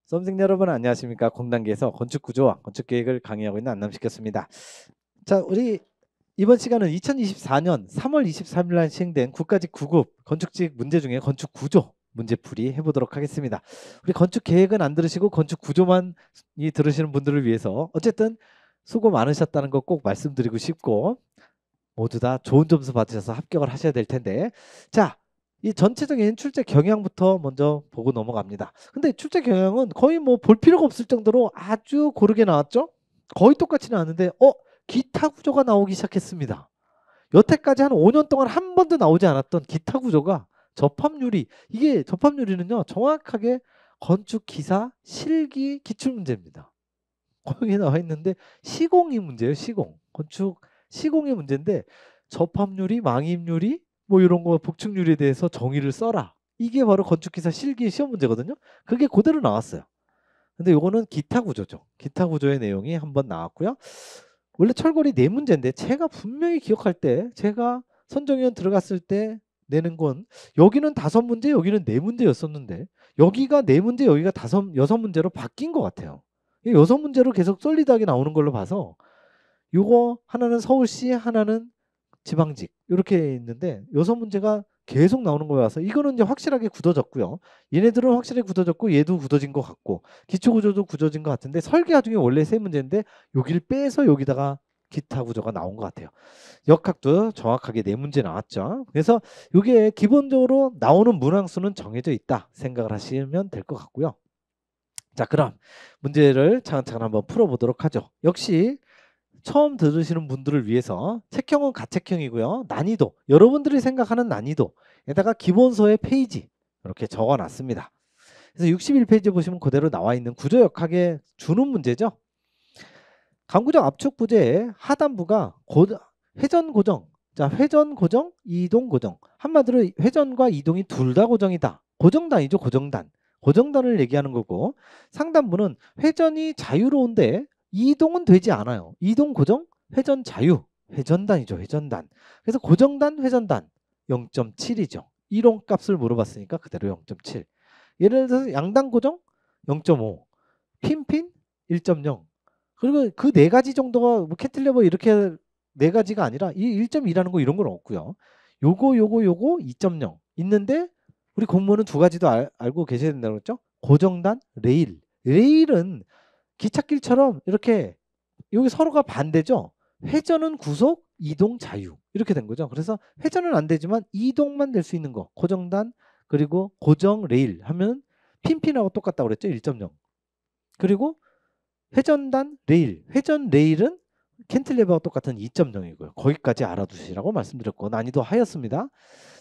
수험생 여러분 안녕하십니까. 공단계에서 건축구조와 건축계획을 강의하고 있는 안남식이었습니다. 자, 우리 이번 시간은 2024년 3월 23일 날 시행된 국가직 9급 건축직 문제 중에 건축구조 문제풀이 해보도록 하겠습니다. 우리 건축계획은 안 들으시고 건축구조만 들으시는 분들을 위해서 어쨌든 수고 많으셨다는 거 꼭 말씀드리고 싶고, 모두 다 좋은 점수 받으셔서 합격을 하셔야 될 텐데, 자, 이 전체적인 출제 경향부터 먼저 보고 넘어갑니다. 근데 출제 경향은 거의 뭐 볼 필요가 없을 정도로 아주 고르게 나왔죠? 거의 똑같이 나왔는데 기타 구조가 나오기 시작했습니다. 여태까지 한 5년 동안 한 번도 나오지 않았던 기타 구조가 접합유리, 이게 접합유리는요 정확하게 건축 기사 실기 기출 문제입니다. 거기에 나와 있는데 시공이 문제예요. 시공. 건축 시공의 문제인데 접합유리, 망입유리 뭐 이런 거 복층유리에 대해서 정의를 써라. 이게 바로 건축기사 실기 시험 문제거든요. 그게 그대로 나왔어요. 근데 요거는 기타 구조죠. 기타 구조의 내용이 한번 나왔고요. 원래 철거리 네 문제인데 제가 분명히 기억할 때 제가 선정위원 들어갔을 때 내는 건 여기는 5문제, 여기는 4문제였었는데 여기가 4문제, 여기가 여섯 문제로 바뀐 것 같아요. 이 6문제로 계속 솔리드하게 나오는 걸로 봐서 요거 하나는 서울시, 하나는 지방직 이렇게 있는데 6문제가 계속 나오는 거에 와서 이거는 이제 확실하게 굳어졌고요. 얘네들은 확실히 굳어졌고 얘도 굳어진 것 같고 기초구조도 굳어진 것 같은데 설계화 중에 원래 3문제인데 여기를 빼서 여기다가 기타 구조가 나온 것 같아요. 역학도 정확하게 4문제 나왔죠. 그래서 이게 기본적으로 나오는 문항수는 정해져 있다 생각을 하시면 될 것 같고요. 자, 그럼 문제를 차근차근 한번 풀어보도록 하죠. 역시 처음 들으시는 분들을 위해서 책형은 가책형이고요. 난이도, 여러분들이 생각하는 난이도에다가 기본서의 페이지 이렇게 적어놨습니다. 그래서 61페이지 보시면 그대로 나와 있는 구조역학에 주는 문제죠. 강구적 압축 부재의 하단부가 회전 고정. 자, 회전 고정, 이동 고정. 한마디로 회전과 이동이 둘 다 고정이다. 고정단이죠, 고정단. 고정단을 얘기하는 거고, 상단부는 회전이 자유로운데 이동은 되지 않아요. 이동 고정, 회전 자유. 회전단이죠, 회전단. 그래서 고정단, 회전단 0.7이죠. 이론 값을 물어봤으니까 그대로 0.7. 예를 들어서 양단 고정 0.5, 핀핀 1.0. 그리고 그 네 가지 정도가 뭐 캔틸레버 이렇게 네 가지가 아니라 이 1.2라는 거 이런 건 없고요. 요거 2.0 있는데 우리 공무원은 두 가지도 알고 계셔야 된다고 그랬죠? 고정단, 레일. 레일은 기찻길처럼 이렇게 여기 서로가 반대죠. 회전은 구속, 이동 자유 이렇게 된 거죠. 그래서 회전은 안 되지만 이동만 될 수 있는 거 고정단 그리고 고정 레일 하면 핀핀하고 똑같다고 그랬죠. 1.0. 그리고 회전단 레일, 회전 레일은 캔틸레버와 똑같은 2.0이고요. 거기까지 알아두시라고 말씀드렸고 난이도 하였습니다.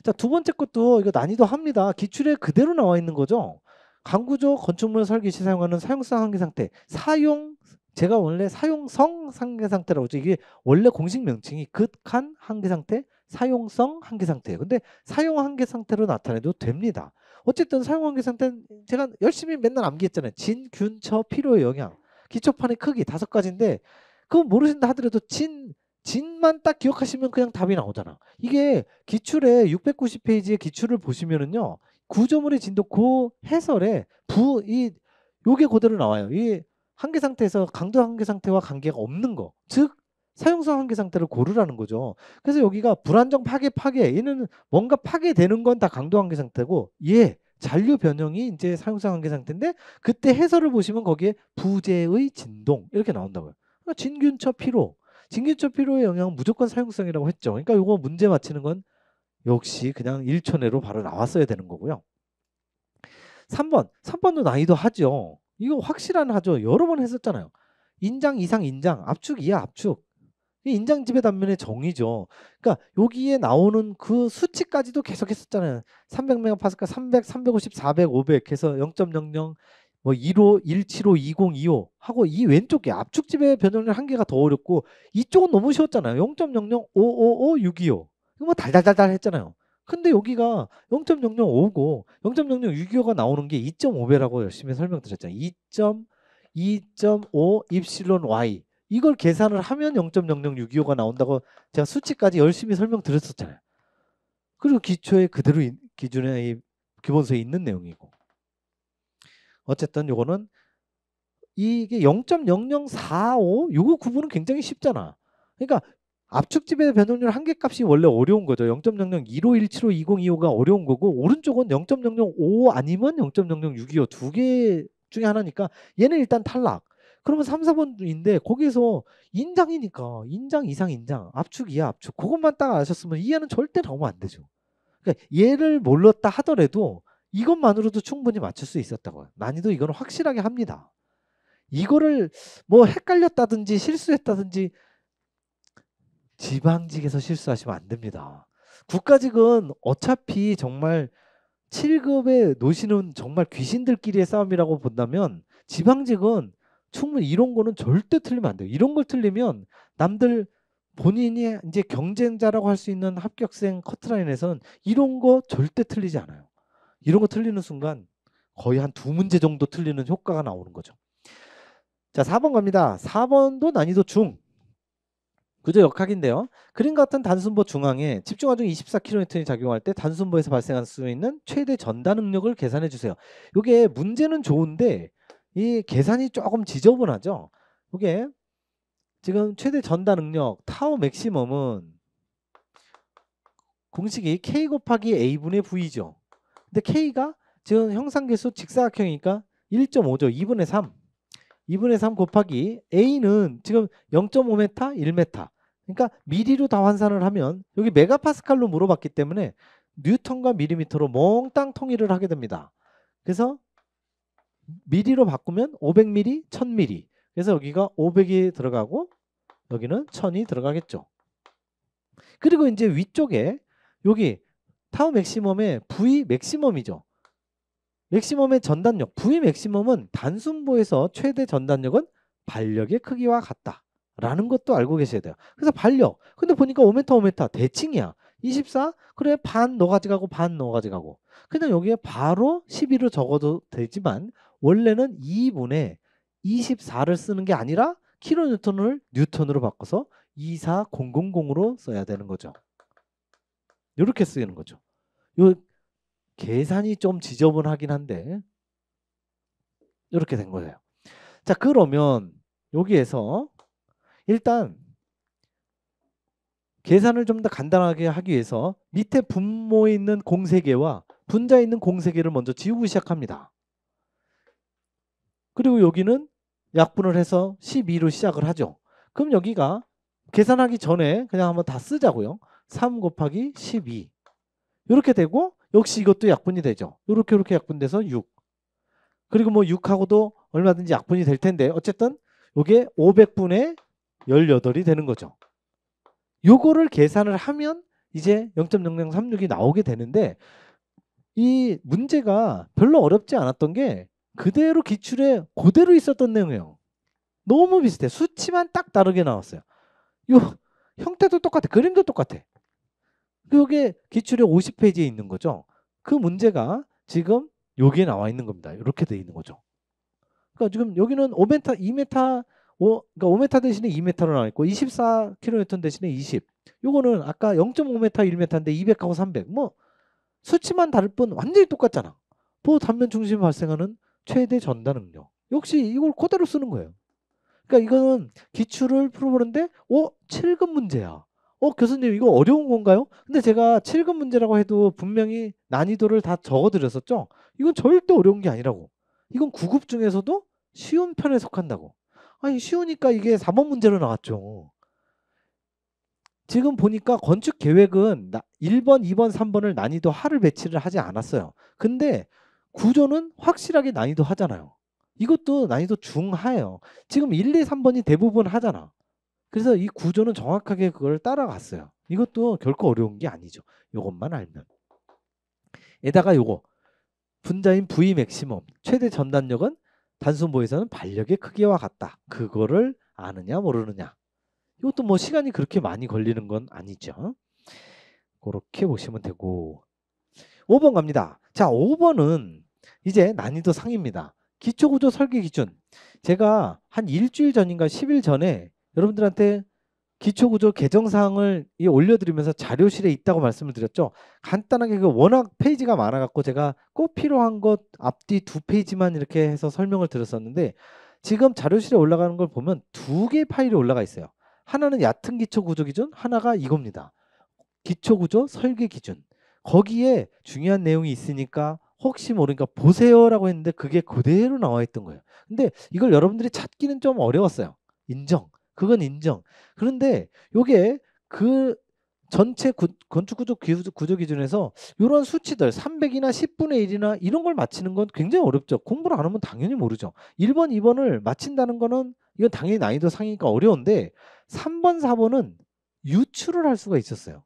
자, 두 번째 것도 이거 난이도 합니다. 기출에 그대로 나와 있는 거죠. 강구조 건축물 설계 시 사용하는 사용성 한계 상태. 제가 원래 사용성 한계 상태라고 하죠. 이게 원래 공식 명칭이 극한 한계 상태, 사용성 한계 상태예요. 근데 사용 한계 상태로 나타내도 됩니다. 어쨌든 사용 한계 상태는 제가 열심히 맨날 암기했잖아요. 진, 균, 처, 필요의 영향. 기초판의 크기 5가지인데 그거 모르신다 하더라도 진만 딱 기억하시면 그냥 답이 나오잖아. 이게 기출에 690페이지의 기출을 보시면은요. 구조물의 진도 그 해설에 요게 그대로 나와요. 이 한계 상태에서 강도 한계 상태와 관계가 없는 거. 즉 사용성 한계 상태를 고르라는 거죠. 그래서 여기가 불안정 파괴 얘는 뭔가 파괴되는 건 다 강도 한계 상태고 잔류 변형이 이제 사용성 한계 상태인데 그때 해설을 보시면 거기에 부재의 진동 이렇게 나온다고요. 그러니까 진균처 피로, 진균처 피로의 영향은 무조건 사용성이라고 했죠. 그러니까 이거 문제 맞히는 건 역시 그냥 1초 내로 바로 나왔어야 되는 거고요. 3번도 난이도 하죠. 이거 확실한 하죠. 여러 번 했었잖아요. 인장 이상 인장, 압축 이하 압축. 이 인장집의 단면의 정의죠. 그러니까 여기에 나오는 그 수치까지도 계속 했었잖아요. 300메가파스칼, 300, 350, 400, 500 해서 0.00 뭐 15, 175, 20, 25 하고 이 왼쪽에 압축집의 변형률 한계가 더 어렵고 이쪽은 너무 쉬웠잖아요. 0.00, 555, 625 이거 뭐 달달달달 했잖아요. 근데 여기가 0.005고 0.00, 625가 나오는 게 2.5배라고 열심히 설명드렸잖아요. 2.5 입실론 y 이걸 계산을 하면 0.00625가 나온다고 제가 수치까지 열심히 설명드렸었잖아요. 그리고 기초에 그대로 기준에 기본서에 있는 내용이고 어쨌든 요거는 이게 0.0045 요거 구분은 굉장히 쉽잖아. 그러니까 압축집의 변동률 한계값이 원래 어려운 거죠. 0.001517520225가 어려운 거고 오른쪽은 0.005 아니면 0.00625 두 개 중에 하나니까 얘는 일단 탈락. 그러면 3, 4번인데 거기에서 인장이니까 인장 이상 인장 압축 이하 압축 그것만 딱 아셨으면 이해는 절대 나오면 안 되죠. 그러니까 얘를 몰랐다 하더라도 이것만으로도 충분히 맞출 수 있었다고요. 난이도 이거는 확실하게 합니다. 이거를 뭐 헷갈렸다든지 실수했다든지 지방직에서 실수하시면 안 됩니다. 국가직은 어차피 정말 7급에 노시는 정말 귀신들끼리의 싸움이라고 본다면 지방직은 충분히 이런 거는 절대 틀리면 안 돼요. 이런 걸 틀리면 남들 본인이 이제 경쟁자라고 할 수 있는 합격생 커트라인에서는 이런 거 절대 틀리지 않아요. 이런 거 틀리는 순간 거의 한 2문제 정도 틀리는 효과가 나오는 거죠. 자, 4번 갑니다. 4번도 난이도 중. 구조 역학인데요. 그림 같은 단순보 중앙에 집중하중 24kN이 작용할 때 단순보에서 발생할 수 있는 최대 전달 능력을 계산해 주세요. 이게 문제는 좋은데 이 계산이 조금 지저분하죠. 이게 지금 최대 전달 능력 타워 맥시멈은 공식이 K 곱하기 A분의 V죠. 근데 K가 지금 형상계수 직사각형이니까 1.5죠. 2분의 3. 2분의 3 곱하기 A는 지금 0.5m, 1m. 그러니까 미리로 다 환산을 하면 여기 메가파스칼로 물어봤기 때문에 뉴턴과 밀리미터로 몽땅 통일을 하게 됩니다. 그래서 미리로 바꾸면 500ml, 1000ml. 그래서 여기가 500이 들어가고 여기는 1000이 들어가겠죠. 그리고 이제 위쪽에 여기 타워 맥시멈의 V 맥시멈이죠. 맥시멈의 전단력, V 맥시멈은 단순보에서 최대 전단력은 발력의 크기와 같다. 라는 것도 알고 계셔야 돼요. 그래서 발력. 근데 보니까 5m, 5m 대칭이야. 24? 그래 반 너 가져가고 반 너 가져가고. 그냥 여기에 바로 12로 적어도 되지만 원래는 2분의 24를 쓰는 게 아니라 킬로뉴턴을 뉴턴으로 바꿔서 24000으로 써야 되는 거죠. 이렇게 쓰이는 거죠. 요 계산이 좀 지저분하긴 한데 이렇게 된 거예요. 자, 그러면 여기에서 일단 계산을 좀 더 간단하게 하기 위해서 밑에 분모에 있는 공세개와 분자에 있는 공세개를 먼저 지우기 시작합니다. 그리고 여기는 약분을 해서 12로 시작을 하죠. 그럼 여기가 계산하기 전에 그냥 한번 다 쓰자고요. 3 곱하기 12 이렇게 되고 역시 이것도 약분이 되죠. 이렇게 약분돼서 6. 그리고 뭐 6하고도 얼마든지 약분이 될 텐데 어쨌든 이게 500분의 18이 되는 거죠. 요거를 계산을 하면 이제 0.0036이 나오게 되는데 이 문제가 별로 어렵지 않았던 게 그대로 기출에 그대로 있었던 내용이에요. 너무 비슷해. 수치만 딱 다르게 나왔어요. 요 형태도 똑같아. 그림도 똑같아. 요게 기출에 50페이지에 있는 거죠. 그 문제가 지금 여기에 나와 있는 겁니다. 이렇게 돼 있는 거죠. 그러니까 지금 여기는 5m, 2m, 그러니까 5m 대신에 2m로 나와 있고 24kN 대신에 20. 요거는 아까 0.5m, 1m인데 200하고 300. 뭐 수치만 다를 뿐 완전히 똑같잖아. 보호 단면 중심이 발생하는 최대 전달 능력. 역시 이걸 그대로 쓰는 거예요. 그러니까 이거는 기출을 풀어보는데 7급 문제야. 교수님 이거 어려운 건가요? 근데 제가 7급 문제라고 해도 분명히 난이도를 다 적어드렸었죠. 이건 절대 어려운 게 아니라고. 이건 9급 중에서도 쉬운 편에 속한다고. 아니 쉬우니까 이게 4번 문제로 나왔죠. 지금 보니까 건축 계획은 1번, 2번, 3번을 난이도 하를 배치를 하지 않았어요. 근데 구조는 확실하게 난이도 하잖아요. 이것도 난이도 중하예요. 지금 1, 2, 3번이 대부분 하잖아. 그래서 이 구조는 정확하게 그걸 따라갔어요. 이것도 결코 어려운 게 아니죠. 이것만 알면. 에다가 요거 분자인 V 맥시멈 최대 전단력은 단순보에서는 발력의 크기와 같다. 그거를 아느냐 모르느냐. 이것도 뭐 시간이 그렇게 많이 걸리는 건 아니죠. 그렇게 보시면 되고 5번 갑니다. 자, 5번은 이제 난이도 상입니다. 기초구조 설계 기준. 제가 한 일주일 전인가 10일 전에 여러분들한테 기초구조 개정사항을 올려드리면서 자료실에 있다고 말씀을 드렸죠. 간단하게 그 워낙 페이지가 많아갖고 제가 꼭 필요한 것 앞뒤 2페이지만 이렇게 해서 설명을 드렸었는데 지금 자료실에 올라가는 걸 보면 2개의 파일이 올라가 있어요. 하나는 얕은 기초구조 기준, 하나가 이겁니다. 기초구조 설계 기준. 거기에 중요한 내용이 있으니까 혹시 모르니까 보세요라고 했는데 그게 그대로 나와 있던 거예요. 근데 이걸 여러분들이 찾기는 좀 어려웠어요. 인정. 그건 인정. 그런데 요게 그 전체 건축구조 구조 기준에서 이런 수치들 300이나 10분의 1이나 이런 걸 맞히는 건 굉장히 어렵죠. 공부를 안 하면 당연히 모르죠. 1번, 2번을 맞힌다는 거는 이건 당연히 난이도 상이니까 어려운데 3번, 4번은 유출을 할 수가 있었어요.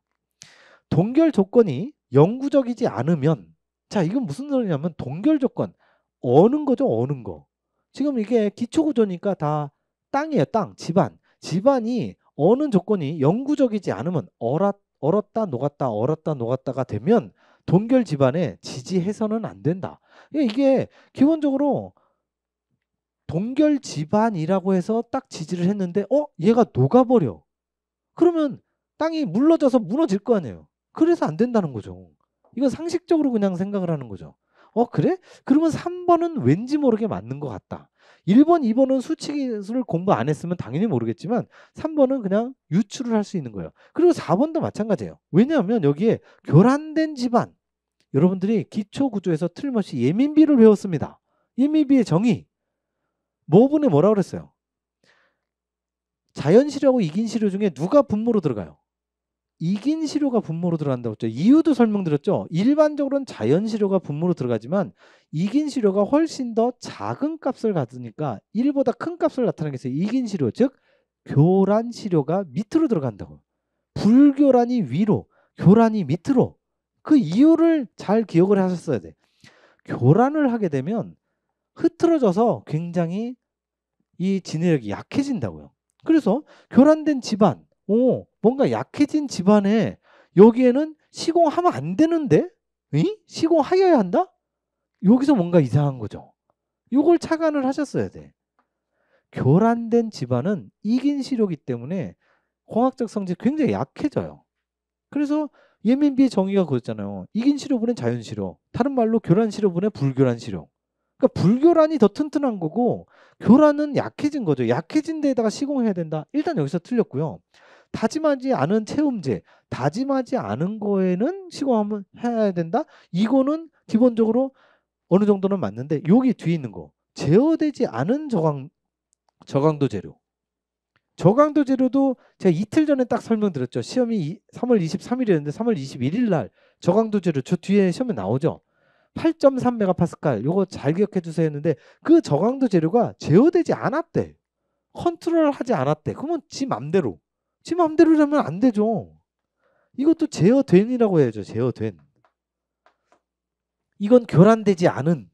동결 조건이 영구적이지 않으면 자 이건 무슨 소리냐면 동결 조건 어는 거죠. 어는 거. 지금 이게 기초구조니까 다 땅이에요. 땅. 집안. 집안이 어는 조건이 영구적이지 않으면 얼었다 녹았다 얼었다 녹았다가 되면 동결 집안에 지지해서는 안 된다. 이게 기본적으로 동결 집안이라고 해서 딱 지지를 했는데 얘가 녹아버려. 그러면 땅이 물러져서 무너질 거 아니에요. 그래서 안 된다는 거죠. 이건 상식적으로 그냥 생각을 하는 거죠. 그래? 그러면 3번은 왠지 모르게 맞는 것 같다. 1번, 2번은 수치기술을 공부 안 했으면 당연히 모르겠지만 3번은 그냥 유출을 할 수 있는 거예요. 그리고 4번도 마찬가지예요. 왜냐하면 여기에 교란된 집안 여러분들이 기초구조에서 틀림없이 예민비를 배웠습니다. 예민비의 정의 모분에 뭐라고 그랬어요? 자연시료하고 이긴시료 중에 누가 분모로 들어가요? 이긴시료가 분모로 들어간다고 했죠. 이유도 설명드렸죠. 일반적으로는 자연시료가 분모로 들어가지만 이긴시료가 훨씬 더 작은 값을 가지니까 1보다 큰 값을 나타내기 위해서 이긴시료 즉 교란시료가 밑으로 들어간다고. 불교란이 위로 교란이 밑으로. 그 이유를 잘 기억을 하셨어야 돼. 교란을 하게 되면 흐트러져서 굉장히 이 진해력이 약해진다고요. 그래서 교란된 집안, 뭔가 약해진 집안에 여기에는 시공하면 안 되는데, 시공하여야 한다? 여기서 뭔가 이상한 거죠. 이걸 착안을 하셨어야 돼. 교란된 집안은 이긴 시료기 때문에 공학적 성질이 굉장히 약해져요. 그래서 예민비의 정의가 그랬잖아요. 이긴 시료분의 자연 시료, 다른 말로 교란 시료분의 불교란 시료. 그러니까 불교란이 더 튼튼한 거고 교란은 약해진 거죠. 약해진 데에다가 시공해야 된다. 일단 여기서 틀렸고요. 다짐하지 않은 체음제, 다짐하지 않은 거에는 시공하면 해야 된다. 이거는 기본적으로 어느 정도는 맞는데 여기 뒤에 있는 거 제어되지 않은 저강도 재료. 저강도 재료도 제가 이틀 전에 딱 설명드렸죠. 시험이 3월 23일이었는데 3월 21일 날 저강도 재료 저 뒤에 시험에 나오죠. 8.3 메가파스칼 요거 잘 기억해 주세요 했는데 그 저강도 재료가 제어되지 않았대. 컨트롤하지 않았대. 그러면 지 맘대로. 지 맘대로라면 안 되죠. 이것도 제어된이라고 해야죠. 제어된. 이건 교란되지 않은.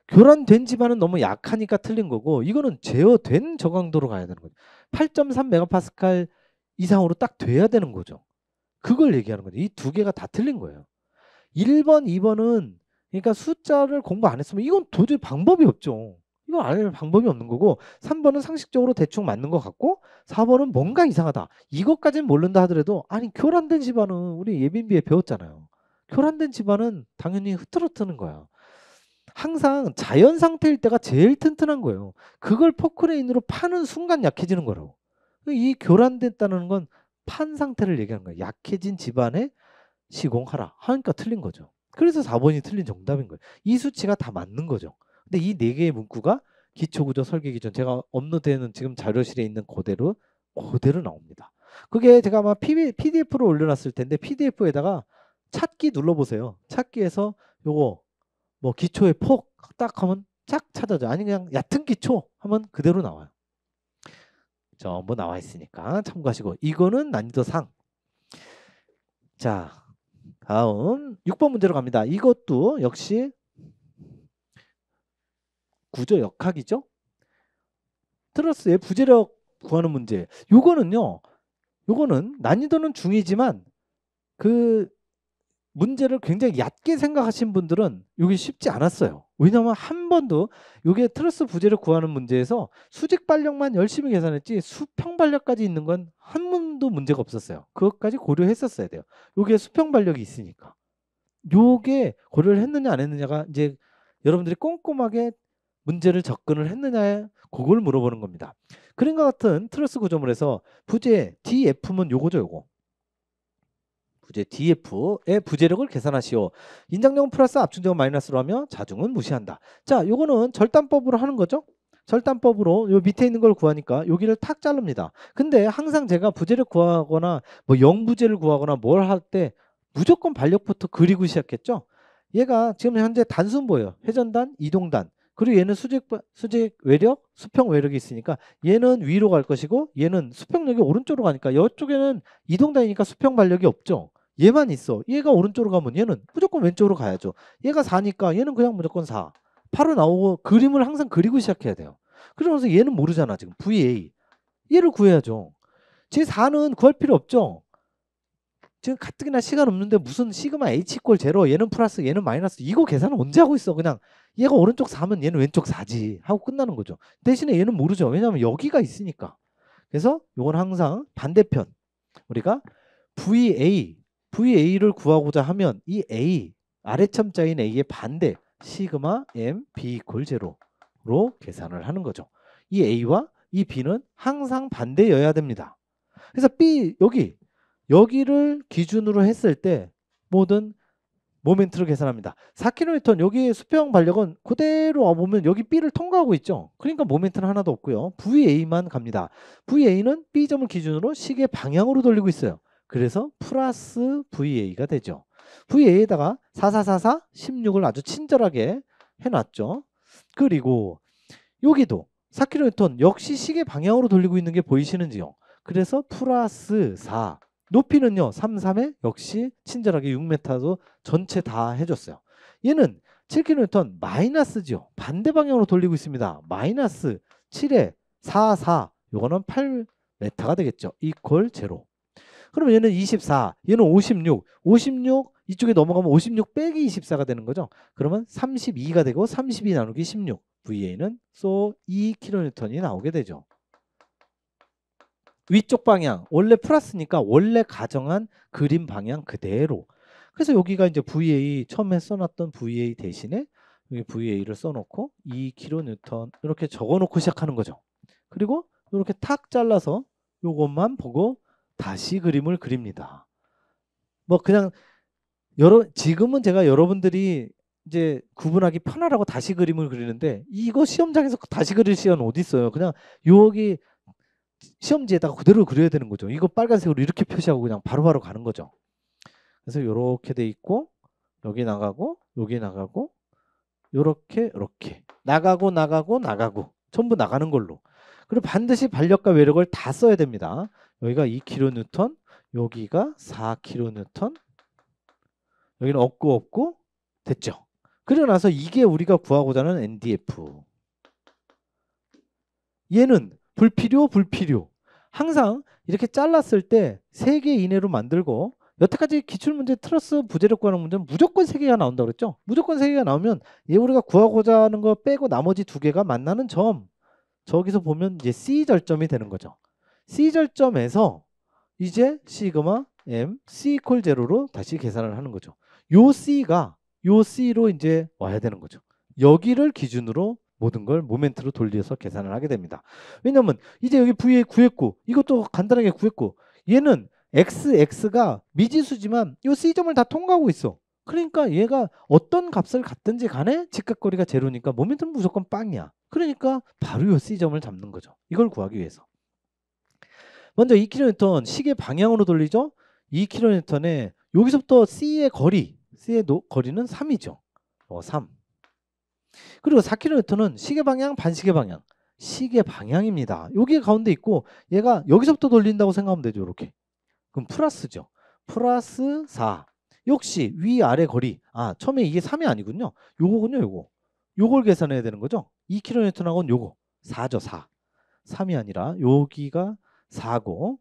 교란된 집안은 너무 약하니까 틀린 거고 이거는 제어된 저강도로 가야 되는 거죠. 8.3 메가파스칼 이상으로 딱 돼야 되는 거죠. 그걸 얘기하는 거죠. 이 두 개가 다 틀린 거예요. 1번, 2번은 그러니까 숫자를 공부 안 했으면 이건 도저히 방법이 없죠. 이건 알 방법이 없는 거고 3번은 상식적으로 대충 맞는 것 같고 4번은 뭔가 이상하다. 이것까지는 모른다 하더라도 아니 교란된 집안은 우리 예빈비에 배웠잖아요. 교란된 집안은 당연히 흐트러트는 거야. 항상 자연 상태일 때가 제일 튼튼한 거예요. 그걸 포크레인으로 파는 순간 약해지는 거라고. 이 교란됐다는 건 판 상태를 얘기하는 거예요. 약해진 집안에 시공하라 하니까 틀린 거죠. 그래서 4번이 틀린 정답인 거예요. 이 수치가 다 맞는 거죠. 근데 이 네 개의 문구가 기초구조 설계 기준 제가 업로드되는 지금 자료실에 있는 그대로 나옵니다. 그게 제가 아마 PDF로 올려놨을 텐데 PDF에다가 찾기 눌러보세요. 찾기에서 요거 뭐 기초의 폭 딱 하면 쫙 찾아져. 아니 그냥 얕은 기초 하면 그대로 나와요. 전부 나와 있으니까 참고하시고 이거는 난이도 상. 자 다음 6번 문제로 갑니다. 이것도 역시 구조 역학이죠. 트러스의 부재력 구하는 문제. 요거는 난이도는 중이지만 그 문제를 굉장히 얕게 생각하신 분들은 이게 쉽지 않았어요. 왜냐하면 한 번도 이게 트러스 부재를 구하는 문제에서 수직 반력만 열심히 계산했지 수평 반력까지 있는 건 한 번도 문제가 없었어요. 그것까지 고려했었어야 돼요. 이게 수평 반력이 있으니까. 요게 고려를 했느냐 안 했느냐가 이제 여러분들이 꼼꼼하게 문제를 접근을 했느냐 그걸 물어보는 겁니다. 그림과 같은 트러스 구조물에서 부재 DF면 요거죠, 요거. 부재 DF의 부재력을 계산하시오. 인장력은 플러스 압축력은 마이너스로 하며 자중은 무시한다. 자, 요거는 절단법으로 하는 거죠. 절단법으로 요 밑에 있는 걸 구하니까 여기를 탁 자릅니다. 근데 항상 제가 부재를 구하거나 뭐 영부재를 구하거나 뭘 할 때 무조건 반력부터 그리고 시작했죠. 얘가 지금 현재 단순보예요. 회전단, 이동단. 그리고 얘는 수직 외력, 수평 외력이 있으니까 얘는 위로 갈 것이고 얘는 수평력이 오른쪽으로 가니까 이쪽에는 이동단이니까 수평 반력이 없죠. 얘만 있어. 얘가 오른쪽으로 가면 얘는 무조건 왼쪽으로 가야죠. 얘가 4니까 얘는 그냥 무조건 4. 바로 나오고 그림을 항상 그리고 시작해야 돼요. 그러면서 얘는 모르잖아. 지금 VA. 얘를 구해야죠. 제4는 구할 필요 없죠. 지금 가뜩이나 시간 없는데 무슨 시그마 H 꼴 제로 얘는 플러스 얘는 마이너스 이거 계산을 언제 하고 있어. 그냥 얘가 오른쪽 4면 얘는 왼쪽 4지 하고 끝나는 거죠. 대신에 얘는 모르죠. 왜냐하면 여기가 있으니까. 그래서 이건 항상 반대편 우리가 VA를 구하고자 하면 이 A 아래첨자인 A의 반대 시그마 M B 이퀄 제로로 계산을 하는 거죠. 이 A와 이 B는 항상 반대여야 됩니다. 그래서 B 여기를 기준으로 했을 때 모든 모멘트를 계산합니다. 4kN 여기 수평 반력은 그대로 와보면 여기 B를 통과하고 있죠. 그러니까 모멘트는 하나도 없고요. VA만 갑니다. VA는 B점을 기준으로 시계 방향으로 돌리고 있어요. 그래서 플러스 VA가 되죠. VA에다가 4444, 16을 아주 친절하게 해놨죠. 그리고 여기도 4kN 역시 시계 방향으로 돌리고 있는 게 보이시는지요? 그래서 플러스 4. 높이는요 33에 역시 친절하게 6m도 전체 다 해줬어요. 얘는 7kN 마이너스죠. 반대 방향으로 돌리고 있습니다. 마이너스 7에 44 요거는 8m가 되겠죠. 이퀄 제로. 그러면 얘는 24 얘는 56 이쪽에 넘어가면 56 빼기 24가 되는 거죠. 그러면 32가 되고 32 나누기 16 VA는 소 2kN이 나오게 되죠. 위쪽 방향 원래 플러스니까 원래 가정한 그림 방향 그대로. 그래서 여기가 이제 VA 처음에 써놨던 VA 대신에 여기 VA를 써놓고 2kN 이렇게 적어놓고 시작하는 거죠. 그리고 이렇게 탁 잘라서 요것만 보고 다시 그림을 그립니다. 뭐 그냥 지금은 제가 여러분들이 이제 구분하기 편하라고 다시 그림을 그리는데 이거 시험장에서 다시 그릴 시간은 어디 있어요. 그냥 여기 시험지에다가 그대로 그려야 되는 거죠. 이거 빨간색으로 이렇게 표시하고 그냥 바로바로 가는 거죠. 그래서 이렇게 돼 있고 여기 나가고 여기 나가고 요렇게 나가고 전부 나가는 걸로. 그리고 반드시 반력과 외력을 다 써야 됩니다. 여기가 2kN, 여기가 4kN, 여기는 없고 됐죠. 그리고 나서 이게 우리가 구하고자 하는 NDF. 얘는 불필요. 항상 이렇게 잘랐을 때 3개 이내로 만들고 여태까지 기출문제 트러스 부재력 구하는 문제는 무조건 3개가 나온다고 그랬죠. 무조건 3개가 나오면 얘 우리가 구하고자 하는 거 빼고 나머지 2개가 만나는 점. 저기서 보면 이제 C절점이 되는 거죠. C절점에서 이제 시그마 M C 이퀄 제로로 다시 계산을 하는 거죠. 요 C로 이제 와야 되는 거죠. 여기를 기준으로 모든 걸 모멘트로 돌려서 계산을 하게 됩니다. 왜냐면 이제 여기 VA 구했고 이것도 간단하게 구했고 얘는 XX가 미지수지만 이 C점을 다 통과하고 있어. 그러니까 얘가 어떤 값을 갖든지 간에 직각거리가 제로니까 모멘트는 무조건 빵이야. 그러니까 바로 이 C점을 잡는 거죠. 이걸 구하기 위해서. 먼저 2kN 시계 방향으로 돌리죠. 2kN에 여기서부터 C의 거리는 3이죠. 3. 그리고 4kN은 시계 방향, 반시계 방향. 시계 방향입니다. 여기 가운데 있고 얘가 여기서부터 돌린다고 생각하면 되죠. 이렇게. 그럼 플러스죠. 플러스 4. 역시 위아래 거리. 처음에 이게 3이 아니군요. 요거군요. 요걸 계산해야 되는 거죠. 2kN하고는 요거. 4죠. 4. 3이 아니라 여기가 4고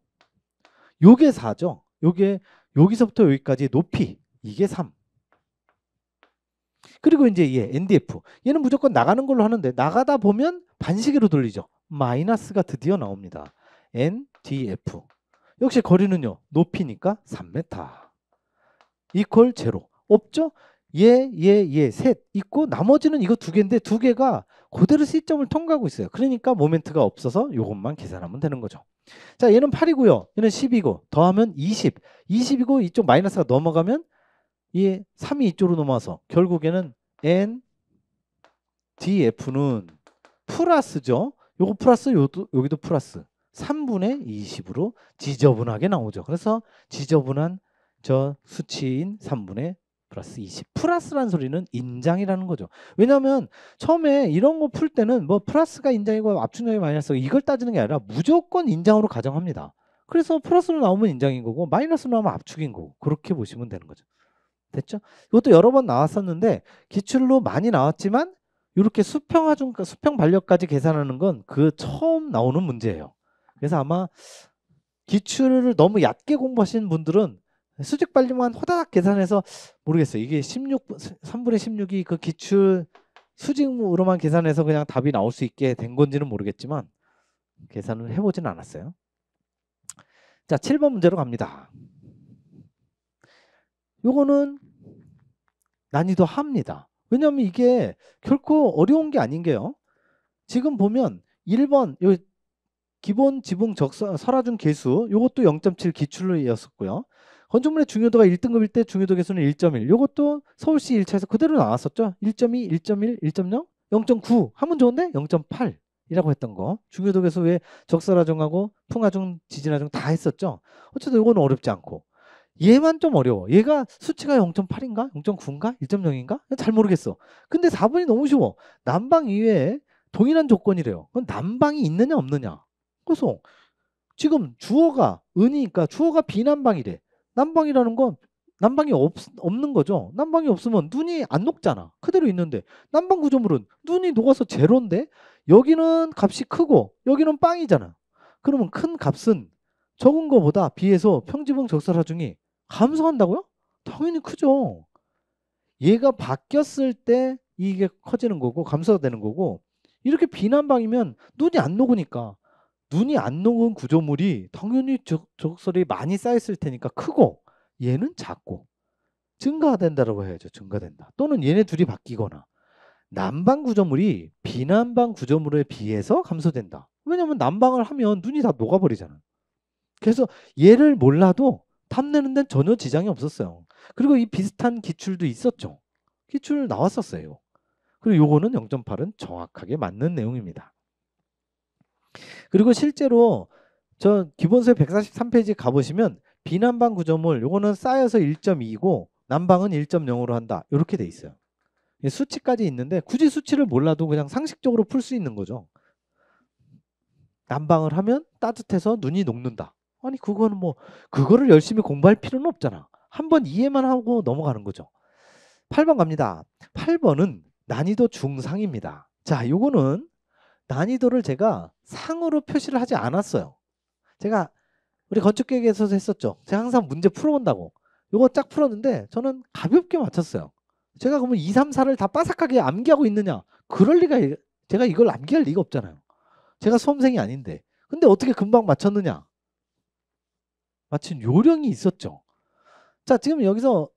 요게 4죠. 요게 여기서부터 여기까지 높이 이게 3. 그리고 이제 얘 NDF. 얘는 무조건 나가는 걸로 하는데 나가다 보면 반시계로 돌리죠. 마이너스가 드디어 나옵니다. NDF. 역시 거리는요. 높이니까 3m. 이퀄 제로. 없죠? 얘 셋 있고 나머지는 이거 두 개인데 두 개가 그대로 C점을 통과하고 있어요. 그러니까 모멘트가 없어서 이것만 계산하면 되는 거죠. 자, 얘는 8이고요. 얘는 10이고 더하면 20. 20이고 이쪽 마이너스가 넘어가면 이 3이 이쪽으로 넘어와서 결국에는 NDF는 플러스죠. 요거 플러스 여기도 플러스 3분의 20으로 지저분하게 나오죠. 그래서 지저분한 저 수치인 3분의 플러스 20. 플러스라는 소리는 인장이라는 거죠. 왜냐하면 처음에 이런 거 풀 때는 뭐 플러스가 인장이고 압축량이 마이너스고 이걸 따지는 게 아니라 무조건 인장으로 가정합니다. 그래서 플러스로 나오면 인장인 거고 마이너스로 나오면 압축인 거고 그렇게 보시면 되는 거죠. 됐죠? 이것도 여러 번 나왔었는데 기출로 많이 나왔지만 이렇게 수평 하중 수평 반력까지 계산하는 건 그 처음 나오는 문제예요. 그래서 아마 기출을 너무 얕게 공부하신 분들은 수직 반력만 호다닥 계산해서 모르겠어요. 이게 3분의 16이 그 기출 수직으로만 계산해서 그냥 답이 나올 수 있게 된 건지는 모르겠지만 계산을 해보진 않았어요. 자, 7번 문제로 갑니다. 요거는 난이도 하입니다. 왜냐하면 이게 결코 어려운 게 아닌 게요. 지금 보면 1번 요 기본 지붕 설화중 계수 요것도 0.7 기출로였었고요. 건축물의 중요도가 1등급일 때 중요도 계수는 1.1. 요것도 서울시 1차에서 그대로 나왔었죠. 1.2, 1.1, 1.0, 0.9 하면 좋은데 0.8이라고 했던 거. 중요도 계수 외에 적설하중하고 풍하중, 지진하중 다 했었죠. 어쨌든 요거는 어렵지 않고. 얘만 좀 어려워. 얘가 수치가 0.8인가? 0.9인가? 1.0인가? 잘 모르겠어. 근데 4번이 너무 쉬워. 난방 이외에 동일한 조건이래요. 그럼 난방이 있느냐 없느냐? 그래서 지금 주어가 은이니까 주어가 비난방이래. 난방이라는 건 난방이 없는 거죠. 난방이 없으면 눈이 안 녹잖아. 그대로 있는데 난방 구조물은 눈이 녹아서 제로인데 여기는 값이 크고 여기는 빵이잖아. 그러면 큰 값은 적은 거보다 비해서 평지붕 적설하중이 감소한다고요? 당연히 크죠. 얘가 바뀌었을 때 이게 커지는 거고 감소가 되는 거고 이렇게 비난방이면 눈이 안 녹으니까 눈이 안 녹은 구조물이 당연히 적설이 많이 쌓였을 테니까 크고 얘는 작고 증가된다라고 해야죠. 증가된다. 또는 얘네 둘이 바뀌거나 난방 구조물이 비난방 구조물에 비해서 감소된다. 왜냐하면 난방을 하면 눈이 다 녹아버리잖아. 그래서 얘를 몰라도 탐내는 데는 전혀 지장이 없었어요. 그리고 이 비슷한 기출도 있었죠. 기출 나왔었어요. 그리고 요거는 0.8은 정확하게 맞는 내용입니다. 그리고 실제로 저 기본서의 143페이지 가보시면 비난방 구조물 요거는 쌓여서 1.2고 난방은 1.0으로 한다. 이렇게 돼 있어요. 수치까지 있는데 굳이 수치를 몰라도 그냥 상식적으로 풀 수 있는 거죠. 난방을 하면 따뜻해서 눈이 녹는다. 아니 그거는 뭐 그거를 열심히 공부할 필요는 없잖아. 한번 이해만 하고 넘어가는 거죠. 8번 갑니다. 8번은 난이도 중상입니다. 자, 요거는 난이도를 제가 상으로 표시를 하지 않았어요. 제가 우리 건축계획에서도 했었죠. 제가 항상 문제 풀어본다고. 요거 쫙 풀었는데 저는 가볍게 맞췄어요. 제가 그러면 2, 3, 4를 다 빠삭하게 암기하고 있느냐? 그럴 리가 제가 이걸 암기할 리가 없잖아요. 제가 수험생이 아닌데. 근데 어떻게 금방 맞췄느냐? 맞춘 요령이 있었죠. 자, 지금 여기서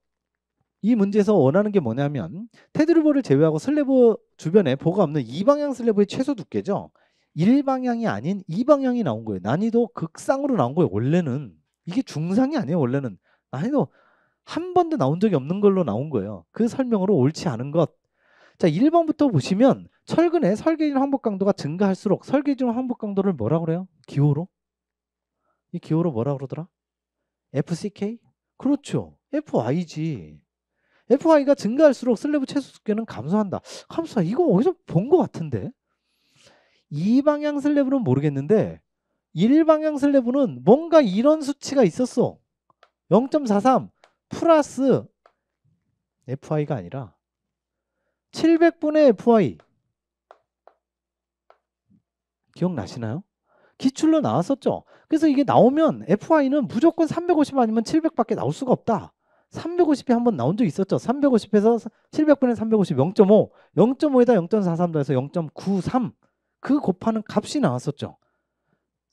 이 문제에서 원하는 게 뭐냐면 테두리볼을 제외하고 슬래브 주변에 보가 없는 2방향 슬래브의 최소 두께죠. 1방향이 아닌 2방향이 나온 거예요. 난이도 극상으로 나온 거예요. 원래는. 이게 중상이 아니에요. 원래는. 난이도 한 번도 나온 적이 없는 걸로 나온 거예요. 그 설명으로 옳지 않은 것. 자, 1번부터 보시면 철근의 설계진 황복 강도가 증가할수록 설계진 황복 강도를 뭐라 그래요? 기호로? 이 기호로 뭐라 그러더라? FCK? 그렇죠. FY지. FY가 증가할수록 슬래브 최소 두께는 감소한다. 감소하 이거 어디서 본 것 같은데? 2방향 슬래브는 모르겠는데 1방향 슬래브는 뭔가 이런 수치가 있었어. 0.43 플러스 FY가 아니라 700분의 FY. 기억나시나요? 기출로 나왔었죠. 그래서 이게 나오면 FY는 무조건 350 아니면 700밖에 나올 수가 없다. 350이 한번 나온 적 있었죠. 350에서 700분의 350, 0.5, 0.5에다 0.43 더해서 0.93 그 곱하는 값이 나왔었죠.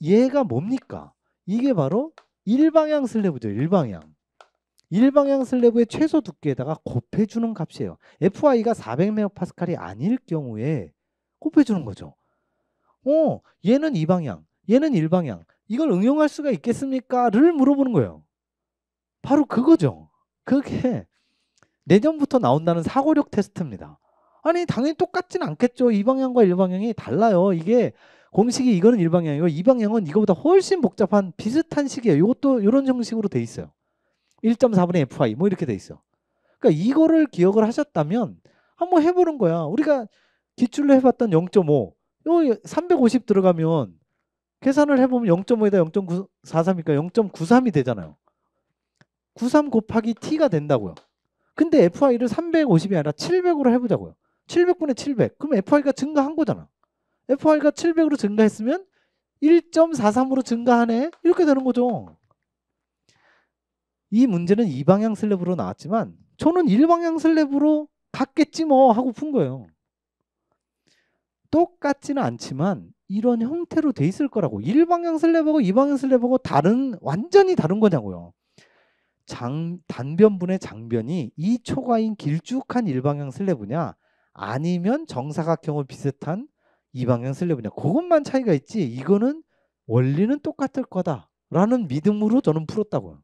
얘가 뭡니까? 이게 바로 일방향 슬래브죠. 일방향. 일방향 슬래브의 최소 두께에다가 곱해주는 값이에요. FI가 400메가파스칼이 아닐 경우에 곱해주는 거죠. 얘는 이방향, 얘는 일방향. 이걸 응용할 수가 있겠습니까? 를 물어보는 거예요. 바로 그거죠. 그게 내년부터 나온다는 사고력 테스트입니다. 아니 당연히 똑같진 않겠죠. 이방향과 일방향이 달라요. 이게 공식이 이거는 일방향이고 이방향은 이거보다 훨씬 복잡한 비슷한 식이에요. 이것도 이런 형식으로 돼 있어요. 1.4분의 FI 뭐 이렇게 돼 있어. 그러니까 이거를 기억을 하셨다면 한번 해보는 거야. 우리가 기출로 해봤던 0.5, 350 들어가면 계산을 해보면 0.5에다 0.943이니까 0.93이 되잖아요. 93 곱하기 t가 된다고요. 근데 FI를 350이 아니라 700으로 해보자고요. 700분의 700. 그럼 FI가 증가한 거잖아. FI가 700으로 증가했으면 1.43으로 증가하네. 이렇게 되는 거죠. 이 문제는 이방향 슬랩으로 나왔지만 저는 일방향 슬랩으로 갔겠지 뭐 하고 푼 거예요. 똑같지는 않지만 이런 형태로 돼 있을 거라고. 일방향 슬랩하고 이방향 슬랩하고 완전히 다른 거냐고요. 단변분의 장변이 이 초과인 길쭉한 일방향 슬래브냐 아니면 정사각형으로 비슷한 이방향 슬래브냐 그것만 차이가 있지 이거는 원리는 똑같을 거다라는 믿음으로 저는 풀었다고요.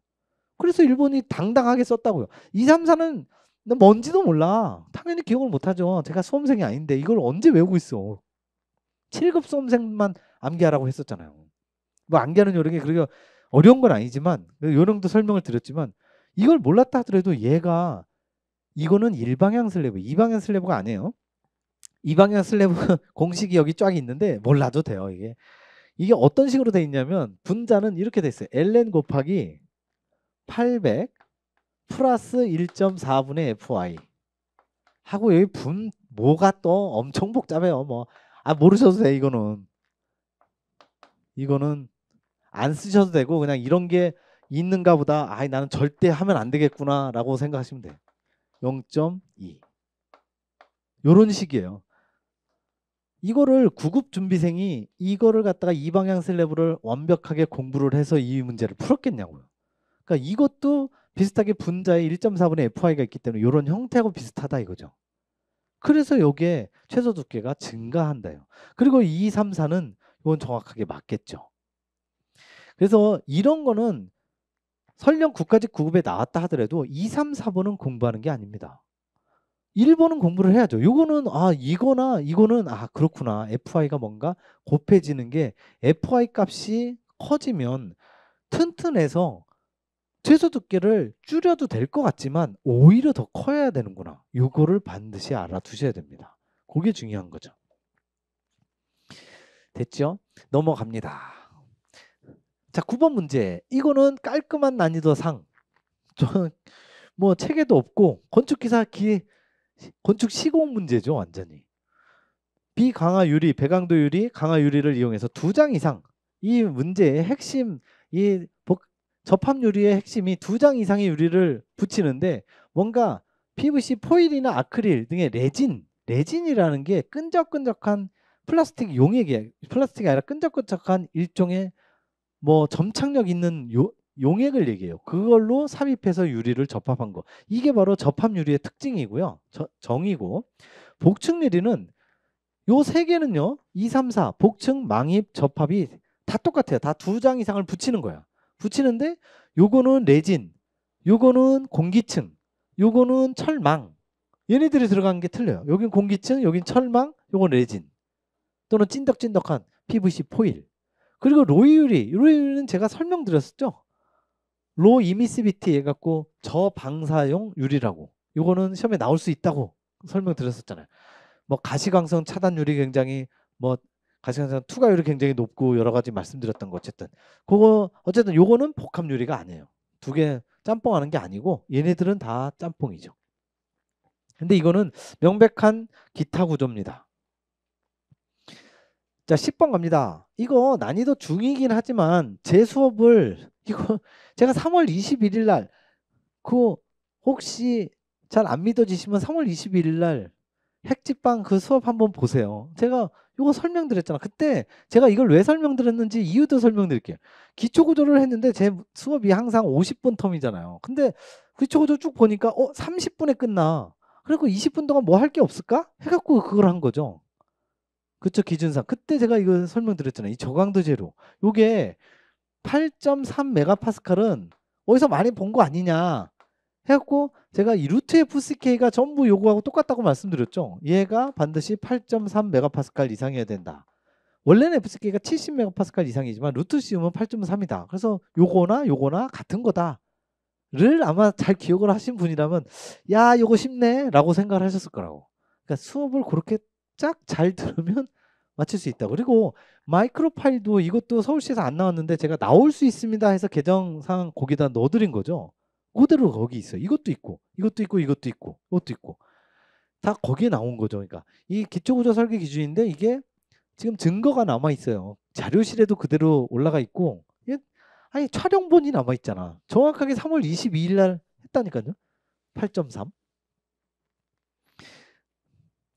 그래서 일본이 당당하게 썼다고요. 2, 3, 4는 뭔지도 몰라. 당연히 기억을 못하죠. 제가 수험생이 아닌데 이걸 언제 외우고 있어. 7급 수험생만 암기하라고 했었잖아요. 뭐 암기하는 요령이 그렇게 어려운 건 아니지만 요령도 설명을 드렸지만 이걸 몰랐다 하더라도 얘가 이거는 일방향 슬래브, 이방향 슬래브가 아니에요. 이방향 슬래브 공식이 여기 쫙 있는데 몰라도 돼요. 이게 어떤 식으로 돼 있냐면 분자는 이렇게 돼 있어요. ln 곱하기 800 플러스 1.4분의 FI 하고 여기 뭐가 또 엄청 복잡해요. 모르셔도 돼. 이거는 안 쓰셔도 되고 그냥 이런 게 있는가 보다. 나는 절대 하면 안 되겠구나 라고 생각하시면 돼요. 0.2 요런 식이에요. 이거를 9급 준비생이 이거를 갖다가 이방향 슬래브를 완벽하게 공부를 해서 이 문제를 풀었겠냐고요. 그러니까 이것도 비슷하게 분자에 1.4분의 FI가 있기 때문에 이런 형태하고 비슷하다 이거죠. 그래서 이게 최소 두께가 증가한다요. 그리고 2, 3, 4는 이건 정확하게 맞겠죠. 그래서 이런 거는 설령 국가직 9급에 나왔다 하더라도 2, 3, 4번은 공부하는 게 아닙니다. 1번은 공부를 해야죠. 이거는 이거는 그렇구나. FI가 뭔가 곱해지는 게 FI 값이 커지면 튼튼해서 최소 두께를 줄여도 될 것 같지만 오히려 더 커야 되는구나. 이거를 반드시 알아두셔야 됩니다. 그게 중요한 거죠. 됐죠? 넘어갑니다. 자, 9번 문제. 이거는 깔끔한 난이도 상. 뭐 책에도 없고 건축 시공 문제죠. 완전히. 비강화 유리, 배강도 유리, 강화 유리를 이용해서 2장 이상 이 문제의 핵심 접합 유리의 핵심이 2장 이상의 유리를 붙이는데 뭔가 PVC 포일이나 아크릴 등의 레진이라는 게 끈적끈적한 플라스틱 용액이에요. 플라스틱이 아니라 끈적끈적한 일종의 점착력 있는 용액을 얘기해요. 그걸로 삽입해서 유리를 접합한 거. 이게 바로 접합 유리의 특징이고요. 정이고 복층 유리는 요 세 개는요. 2, 3, 4 복층, 망입, 접합이 다 똑같아요. 다 2장 이상을 붙이는 거야. 붙이는데 요거는 레진, 요거는 공기층, 요거는 철망. 얘네들이 들어간 게 틀려요. 여긴 공기층, 여긴 철망, 요건 레진. 또는 찐덕찐덕한 PVC 포일. 그리고 로이유리는 제가 설명드렸었죠. 로 이미시비티 해갖고 저방사용 유리라고. 요거는 시험에 나올 수 있다고 설명드렸었잖아요. 가시광선 차단율이 굉장히 가시광선 투과율이 굉장히 높고 여러 가지 말씀드렸던 거 어쨌든 요거는 복합 유리가 아니에요. 두 개 짬뽕하는 게 아니고 얘네들은 다 짬뽕이죠. 근데 이거는 명백한 기타 구조입니다. 자, 10번 갑니다. 이거 난이도 중이긴 하지만 제 수업을 이거 제가 3월 21일 날 혹시 잘 안 믿어지시면 3월 22일 날 핵집방 그 수업 한번 보세요. 제가 요거 설명드렸잖아. 그때 제가 이걸 왜 설명드렸는지 이유도 설명드릴게요. 기초구조를 했는데 제 수업이 항상 50분 텀이잖아요. 근데 기초구조 쭉 보니까 30분에 끝나. 그리고 20분 동안 뭐 할 게 없을까? 해갖고 그걸 한 거죠. 그쵸, 기준상. 그때 제가 이거 설명드렸잖아요. 이 저강도 재료. 요게 8.3 메가파스칼은 어디서 많이 본 거 아니냐 해갖고 제가 이 루트 FCK가 전부 요거하고 똑같다고 말씀드렸죠. 얘가 반드시 8.3 메가파스칼 이상이어야 된다. 원래는 FCK가 70 메가파스칼 이상이지만 루트 씌우면 8.3이다. 그래서 요거나 요거나 같은 거다. 를 아마 잘 기억을 하신 분이라면 야 요거 쉽네 라고 생각을 하셨을 거라고. 그러니까 수업을 그렇게 쫙 잘 들으면 맞출 수 있다. 그리고 마이크로 파일도 이것도 서울시에서 안 나왔는데 제가 나올 수 있습니다 해서 개정사항 거기다 넣어드린 거죠. 그대로 거기 있어요. 이것도 있고 이것도 있고 이것도 있고 이것도 있고 다 거기에 나온 거죠. 그러니까 이 기초구조 설계 기준인데 이게 지금 증거가 남아 있어요. 자료실에도 그대로 올라가 있고 아니 촬영본이 남아 있잖아. 정확하게 3월 22일 날 했다니까요. 8.3.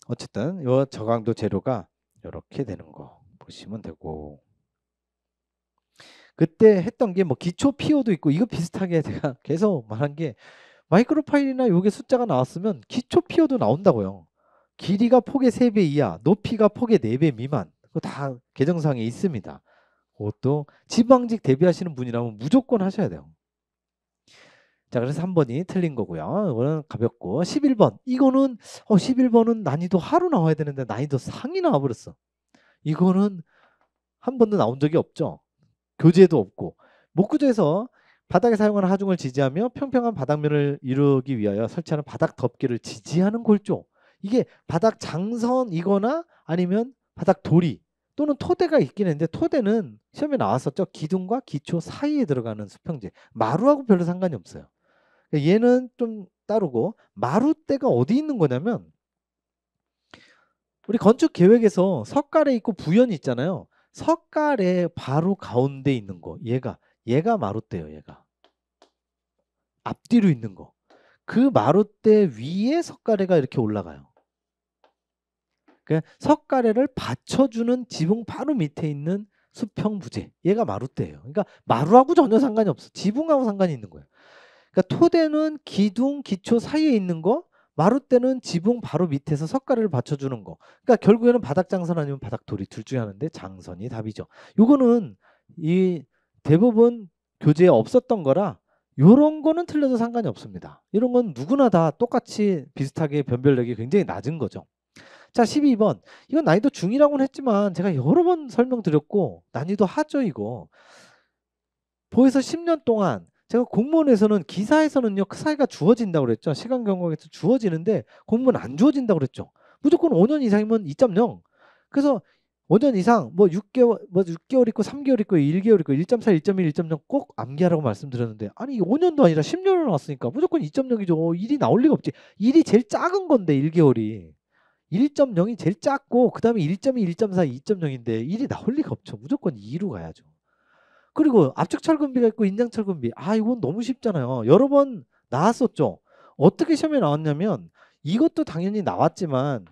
어쨌든 요 저강도 재료가 이렇게 되는 거 보시면 되고 그때 했던 게 뭐 기초 피오도 있고 이거 비슷하게 제가 계속 말한 게 마이크로 파일이나 요게 숫자가 나왔으면 기초 피오도 나온다고요. 길이가 폭의 3배 이하, 높이가 폭의 4배 미만. 그거 다 개정사항에 있습니다. 그것도 지방직 대비하시는 분이라면 무조건 하셔야 돼요. 자, 그래서 3번이 틀린 거고요. 이거는 가볍고 11번. 이거는 11번은 난이도 하로 나와야 되는데 난이도 상이 나와 버렸어. 이거는 한 번도 나온 적이 없죠. 교재도 없고. 목구조에서 바닥에 사용하는 하중을 지지하며 평평한 바닥면을 이루기 위하여 설치하는 바닥 덮개를 지지하는 골조. 이게 바닥 장선이거나 아니면 바닥 도리 또는 토대가 있긴 했는데 토대는 시험에 나왔었죠. 기둥과 기초 사이에 들어가는 수평재. 마루하고 별로 상관이 없어요. 얘는 좀 따르고 마루대가 어디 있는 거냐면 우리 건축 계획에서 석가래 있고 부연이 있잖아요. 석가래 바로 가운데 있는 거. 얘가 마루대예요. 얘가. 앞뒤로 있는 거. 그 마루대 위에 석가래가 이렇게 올라가요. 그 석가래를 받쳐주는 지붕 바로 밑에 있는 수평 부재. 얘가 마루대예요. 그러니까 마루하고 전혀 상관이 없어. 지붕하고 상관이 있는 거예요. 그러니까 토대는 기둥, 기초 사이에 있는 거, 마루대는 지붕 바로 밑에서 석가래를 받쳐주는 거. 그러니까 결국에는 바닥 장선 아니면 바닥 도리 둘 중에 하나인데 장선이 답이죠. 요거는 이 대부분 교재에 없었던 거라 요런 거는 틀려도 상관이 없습니다. 이런 건 누구나 다 똑같이 비슷하게 변별력이 굉장히 낮은 거죠. 자, 12번. 이건 난이도 중이라고는 했지만 제가 여러 번 설명드렸고 난이도 하죠 이거. 보에서 10년 동안 제가 공무원에서는 기사에서는요 그 사이가 주어진다고 그랬죠. 시간 경과에서 주어지는데 공무원 안 주어진다고 그랬죠. 무조건 5년 이상이면 2.0. 그래서 5년 이상 뭐 6개월 있고 3개월 있고 1개월 있고 1.4, 1.1, 1.0 꼭 암기하라고 말씀드렸는데 아니 5년도 아니라 10년을 나왔으니까 무조건 2.0이죠. 1이 나올 리가 없지. 1이 제일 작은 건데 1개월이. 1.0이 제일 작고 그다음에 1.2, 1.4, 2.0인데 1이 나올 리가 없죠. 무조건 2로 가야죠. 그리고 압축 철근비가 있고 인장 철근비. 이건 너무 쉽잖아요. 여러 번 나왔었죠. 어떻게 시험에 나왔냐면 이것도 당연히 나왔지만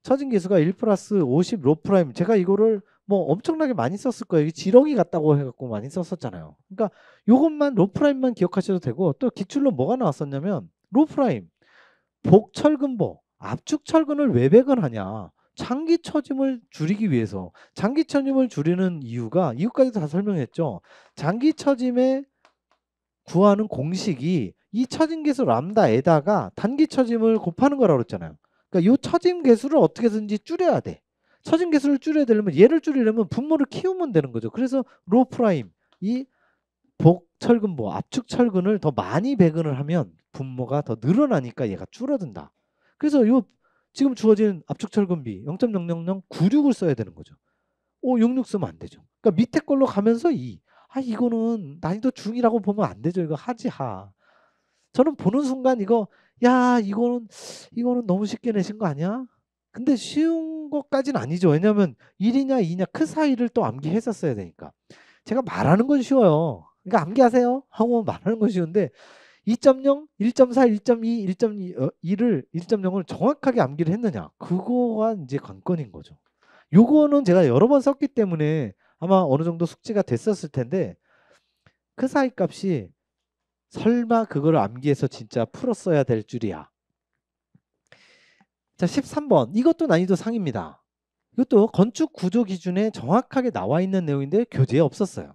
처진 계수가 1 플러스 50 로프라임. 제가 이거를 뭐 엄청나게 많이 썼을 거예요. 이게 지렁이 같다고 해갖고 많이 썼었잖아요. 그러니까 요것만 로프라임만 기억하셔도 되고 또 기출로 뭐가 나왔었냐면 로프라임, 복철근보, 압축철근을 왜 배관하냐. 장기 처짐을 줄이기 위해서. 장기 처짐을 줄이는 이유가 이유까지 다 설명했죠. 장기 처짐에 구하는 공식이 이 처짐 계수 람다에다가 단기 처짐을 곱하는 거라고 그랬잖아요. 그러니까 이 처짐 계수를 어떻게든지 줄여야 돼. 처짐 계수를 줄여야 되려면 얘를 줄이려면 분모를 키우면 되는 거죠. 그래서 로 프라임 이 복철근보 압축철근을 더 많이 배근을 하면 분모가 더 늘어나니까 얘가 줄어든다. 그래서 요 지금 주어진 압축철근비 0.00096을 써야 되는 거죠. 66 쓰면 안 되죠. 그러니까 밑에 걸로 가면서 2. 이거는 난이도 중이라고 보면 안 되죠. 이거 하지 하. 저는 보는 순간 야 이거는 너무 쉽게 내신 거 아니야? 근데 쉬운 것까지는 아니죠. 왜냐하면 1이냐 2냐 그 사이를 또 암기했었어야 되니까. 제가 말하는 건 쉬워요. 그러니까 암기하세요 하고 말하는 건 쉬운데 2.0, 1.4, 1.2, 1.0을 정확하게 암기를 했느냐. 그거가 이제 관건인 거죠. 요거는 제가 여러 번 썼기 때문에 아마 어느 정도 숙지가 됐었을 텐데 그 사이 값이 설마 그걸 암기해서 진짜 풀었어야 될 줄이야. 자, 13번. 이것도 난이도 상입니다. 이것도 건축 구조 기준에 정확하게 나와 있는 내용인데 교재에 없었어요.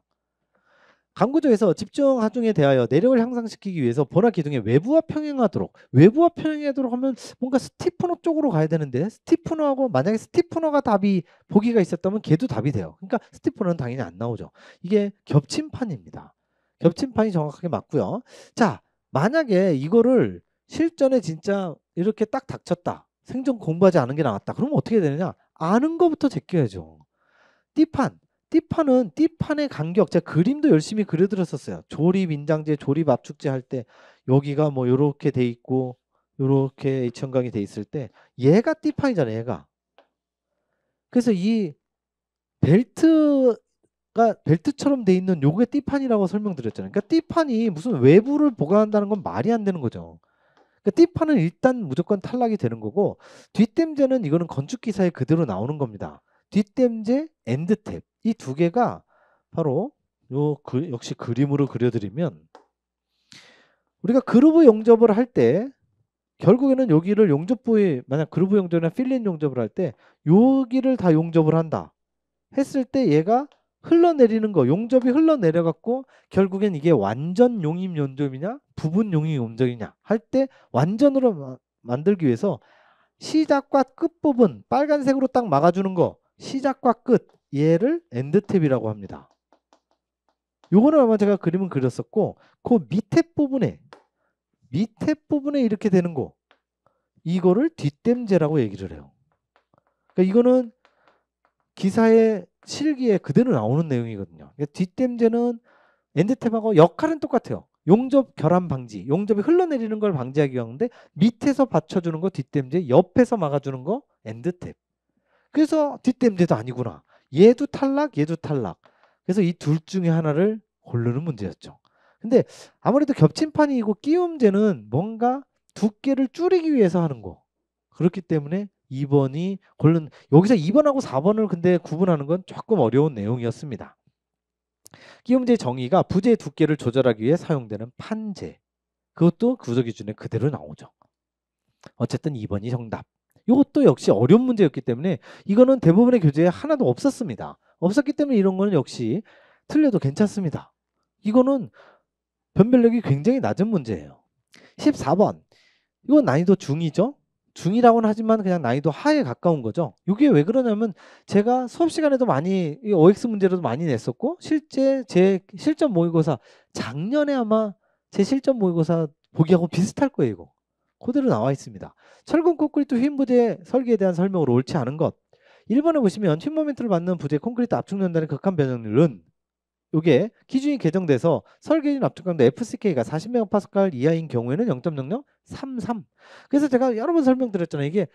강구조에서 집중 하중에 대하여 내력을 향상시키기 위해서 보라 기둥의 외부와 평행하도록 하면 뭔가 스티프너 쪽으로 가야 되는데 스티프너하고 만약에 스티프너가 답이 보기가 있었다면 걔도 답이 돼요. 그러니까 스티프너는 당연히 안 나오죠. 이게 겹침판입니다. 겹침판이 정확하게 맞고요. 자, 만약에 이거를 실전에 진짜 이렇게 딱 닥쳤다. 생존 공부하지 않은 게 나왔다. 그러면 어떻게 되느냐? 아는 거부터 제껴야죠. 띠판은 띠판의 간격, 제가 그림도 열심히 그려드렸었어요. 조립 인장제, 조립 압축제 할 때 여기가 뭐 요렇게 돼 있고 요렇게 H형광이 돼 있을 때 얘가 띠판이잖아요. 얘가. 그래서 이 벨트처럼 돼 있는 요게 띠판이라고 설명드렸잖아요. 그러니까 띠판이 무슨 외부를 보관한다는 건 말이 안 되는 거죠. 그러니까 띠판은 일단 무조건 탈락이 되는 거고 뒷댐제는 이거는 건축기사에 그대로 나오는 겁니다. 뒷댐제, 엔드탭 이 두 개가 바로 역시 그림으로 그려드리면 우리가 그루브 용접을 할 때 결국에는 여기를 용접부에 만약 그루브 용접이나 필린 용접을 할 때 여기를 다 용접을 한다 했을 때 얘가 흘러내리는 거 용접이 흘러내려 갖고 결국엔 이게 완전 용입 용접이냐 부분 용입 용접이냐 할 때 완전으로 만들기 위해서 시작과 끝 부분 빨간색으로 딱 막아주는 거 시작과 끝 얘를 엔드탭이라고 합니다. 요거는 아마 제가 그림은 그렸었고 그 밑에 부분에 이렇게 되는 거 이거를 뒷댐제라고 얘기를 해요. 그러니까 이거는 기사의 실기에 그대로 나오는 내용이거든요. 그러니까 뒷댐제는 엔드탭하고 역할은 똑같아요. 용접 결함 방지, 용접이 흘러내리는 걸 방지하기 위한데 밑에서 받쳐주는 거 뒷댐제, 옆에서 막아주는 거 엔드탭. 그래서 뒷댐제도 아니구나. 얘도 탈락, 얘도 탈락. 그래서 이 둘 중에 하나를 고르는 문제였죠. 근데 아무래도 겹침판이고 끼움제는 뭔가 두께를 줄이기 위해서 하는 거. 그렇기 때문에 2번이 고른 여기서 2번하고 4번을 근데 구분하는 건 조금 어려운 내용이었습니다. 끼움제의 정의가 부재의 두께를 조절하기 위해 사용되는 판재. 그것도 구조 기준에 그대로 나오죠. 어쨌든 2번이 정답. 이것도 역시 어려운 문제였기 때문에 이거는 대부분의 교재에 하나도 없었습니다. 없었기 때문에 이런 거는 역시 틀려도 괜찮습니다. 이거는 변별력이 굉장히 낮은 문제예요. 14번. 이건 난이도 중이죠. 중이라고는 하지만 그냥 난이도 하에 가까운 거죠. 이게 왜 그러냐면 제가 수업 시간에도 많이 OX 문제로도 많이 냈었고 실제 제 실전 모의고사 작년에 아마 제 실전 모의고사 보기하고 비슷할 거예요. 이거. 그대로 나와 있습니다. 철근 콘크리트 휨 부재 설계에 대한 설명으로 옳지 않은 것. 1번에 보시면 휨 모멘트를 받는 부재 콘크리트 압축 연단의 극한 변형률은 이게 기준이 개정돼서 설계준 압축 강도 FCK가 40MPa 이하인 경우에는 0.0033. 그래서 제가 여러 번 설명드렸잖아요. 이게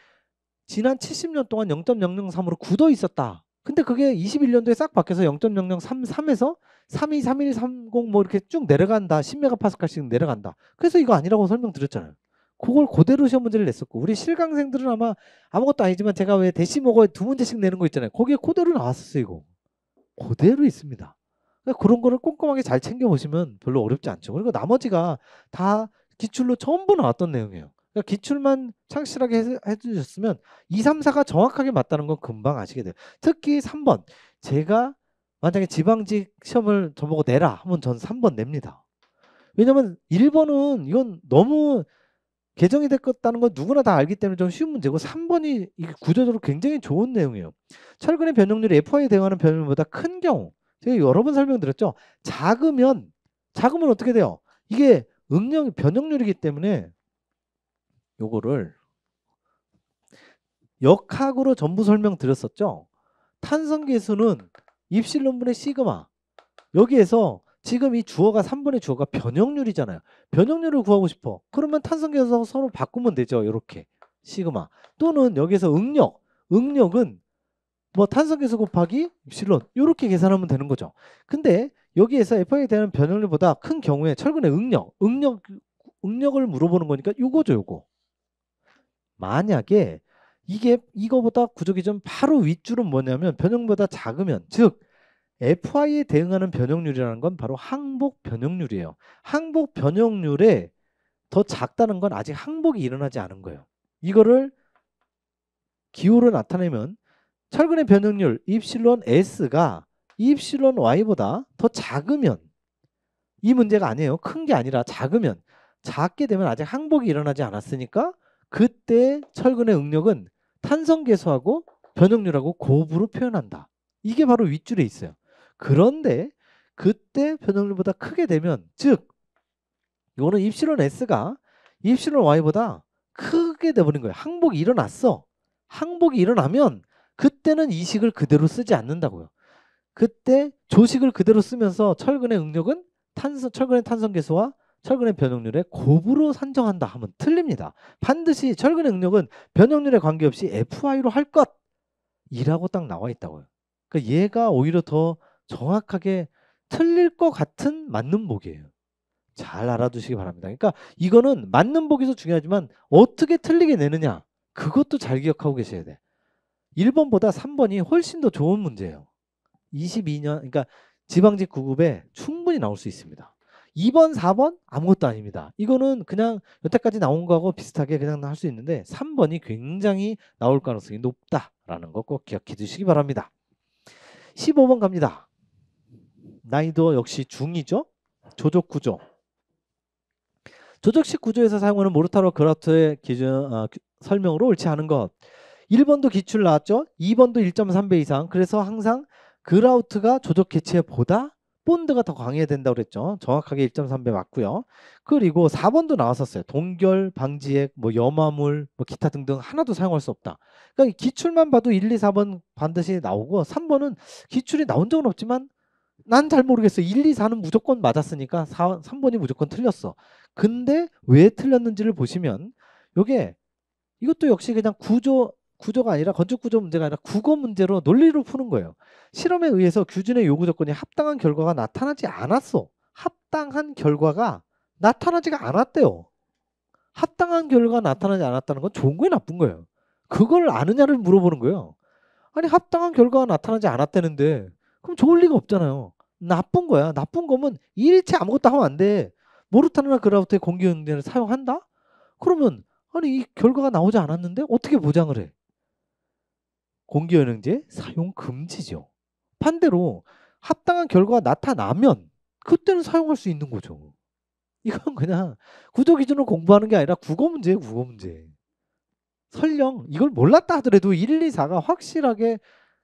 지난 70년 동안 0.003으로 굳어 있었다. 근데 그게 21년도에 싹 바뀌어서 0.0033에서 32, 31, 30 뭐 이렇게 쭉 내려간다. 10MPa씩 내려간다. 그래서 이거 아니라고 설명드렸잖아요. 그걸 그대로 시험 문제를 냈었고 우리 실강생들은 아마 아무것도 아니지만 제가 왜 대시모거에 2문제씩 내는 거 있잖아요. 거기에 그대로 나왔었어요. 이거. 그대로 있습니다. 그러니까 그런 거를 꼼꼼하게 잘 챙겨보시면 별로 어렵지 않죠. 그리고 나머지가 다 기출로 전부 나왔던 내용이에요. 그러니까 기출만 착실하게 해주셨으면 2, 3, 4가 정확하게 맞다는 건 금방 아시게 돼요. 특히 3번. 제가 만약에 지방직 시험을 저보고 내라 하면 전 3번 냅니다. 왜냐면 1번은 이건 너무 개정이 됐다는 건 누구나 다 알기 때문에 좀 쉬운 문제고 3번이 이게 구조적으로 굉장히 좋은 내용이에요. 철근의 변형률이 FI에 대응하는 변형률보다 큰 경우 제가 여러 번 설명드렸죠. 작으면 어떻게 돼요? 이게 변형률이기 때문에 요거를 역학으로 전부 설명드렸었죠. 탄성계수는 입실론분의 시그마. 여기에서 지금 이 주어가 3번의 주어가 변형률이잖아요. 변형률을 구하고 싶어. 그러면 탄성계수 서로 바꾸면 되죠. 이렇게 시그마. 또는 여기서 응력은 뭐 탄성계수 곱하기 입실론 이렇게 계산하면 되는 거죠. 근데 여기에서 FI에 대한 변형률보다 큰 경우에 철근의 응력 응력을 물어보는 거니까 요거죠, 요거. 만약에 이거보다 구조 기준 바로 윗줄은 뭐냐면 변형보다 작으면, 즉 FI에 대응하는 변형률이라는 건 바로 항복 변형률이에요. 항복 변형률에 더 작다는 건 아직 항복이 일어나지 않은 거예요. 이거를 기호로 나타내면 철근의 변형률 입실론 S가 입실론 Y보다 더 작으면, 이 문제가 아니에요. 큰 게 아니라 작으면, 작게 되면 아직 항복이 일어나지 않았으니까 그때 철근의 응력은 탄성계수하고 변형률하고 곱으로 표현한다. 이게 바로 윗줄에 있어요. 그런데 그때 변형률보다 크게 되면, 즉 이거는 입실론 S가 입실론 Y보다 크게 돼버린 거예요. 항복이 일어났어. 항복이 일어나면 그때는 이 식을 그대로 쓰지 않는다고요. 그때 조식을 그대로 쓰면서 철근의 응력은 철근의 탄성계수와 철근의 변형률에 곱으로 산정한다 하면 틀립니다. 반드시 철근의 응력은 변형률에 관계없이 FI로 할 것이라고 딱 나와 있다고요. 그러니까 얘가 오히려 더 정확하게 틀릴 것 같은 맞는 복이에요. 잘 알아두시기 바랍니다. 그러니까 이거는 맞는 복에서 중요하지만 어떻게 틀리게 내느냐, 그것도 잘 기억하고 계셔야 돼. 1번보다 3번이 훨씬 더 좋은 문제예요. 22년, 그러니까 지방직 9급에 충분히 나올 수 있습니다. 2번, 4번 아무것도 아닙니다. 이거는 그냥 여태까지 나온 거하고 비슷하게 그냥 할 수 있는데 3번이 굉장히 나올 가능성이 높다라는 거 꼭 기억해 두시기 바랍니다. 15번 갑니다. 난이도 역시 중이죠. 조적 구조. 조적식 구조에서 사용하는 모르타르 그라우트의 기준 설명으로 옳지 않은 것. 1번도 기출 나왔죠. 2번도 1.3배 이상. 그래서 항상 그라우트가 조적 개체보다 본드가 더 강해야 된다고 그랬죠. 정확하게 1.3배 맞고요. 그리고 4번도 나왔었어요. 동결, 방지액, 뭐 염화물, 뭐 기타 등등 하나도 사용할 수 없다. 그러니까 기출만 봐도 1, 2, 4번 반드시 나오고 3번은 기출이 나온 적은 없지만 난 잘 모르겠어. 1, 2, 4는 무조건 맞았으니까 3번이 무조건 틀렸어. 근데 왜 틀렸는지를 보시면 이것도 역시 그냥 구조가 아니라 건축 구조 문제가 아니라 국어 문제로 논리로 푸는 거예요. 실험에 의해서 규준의 요구 조건이 합당한 결과가 나타나지 않았어. 합당한 결과가 나타나지가 않았대요. 합당한 결과가 나타나지 않았다는 건 좋은 거예요, 나쁜 거예요? 그걸 아느냐를 물어보는 거예요. 아니 합당한 결과가 나타나지 않았다는데 그럼 좋을 리가 없잖아요. 나쁜 거야. 나쁜 거면 일체 아무것도 하면 안 돼. 모르타르나 그라우트의 공기영양제를 사용한다? 그러면 아니 이 결과가 나오지 않았는데 어떻게 보장을 해? 공기영양제 사용 금지죠. 반대로 합당한 결과가 나타나면 그때는 사용할 수 있는 거죠. 이건 그냥 구조 기준을 공부하는 게 아니라 국어 문제예요, 국어 문제. 설령 이걸 몰랐다 하더라도 1, 2, 4가 확실하게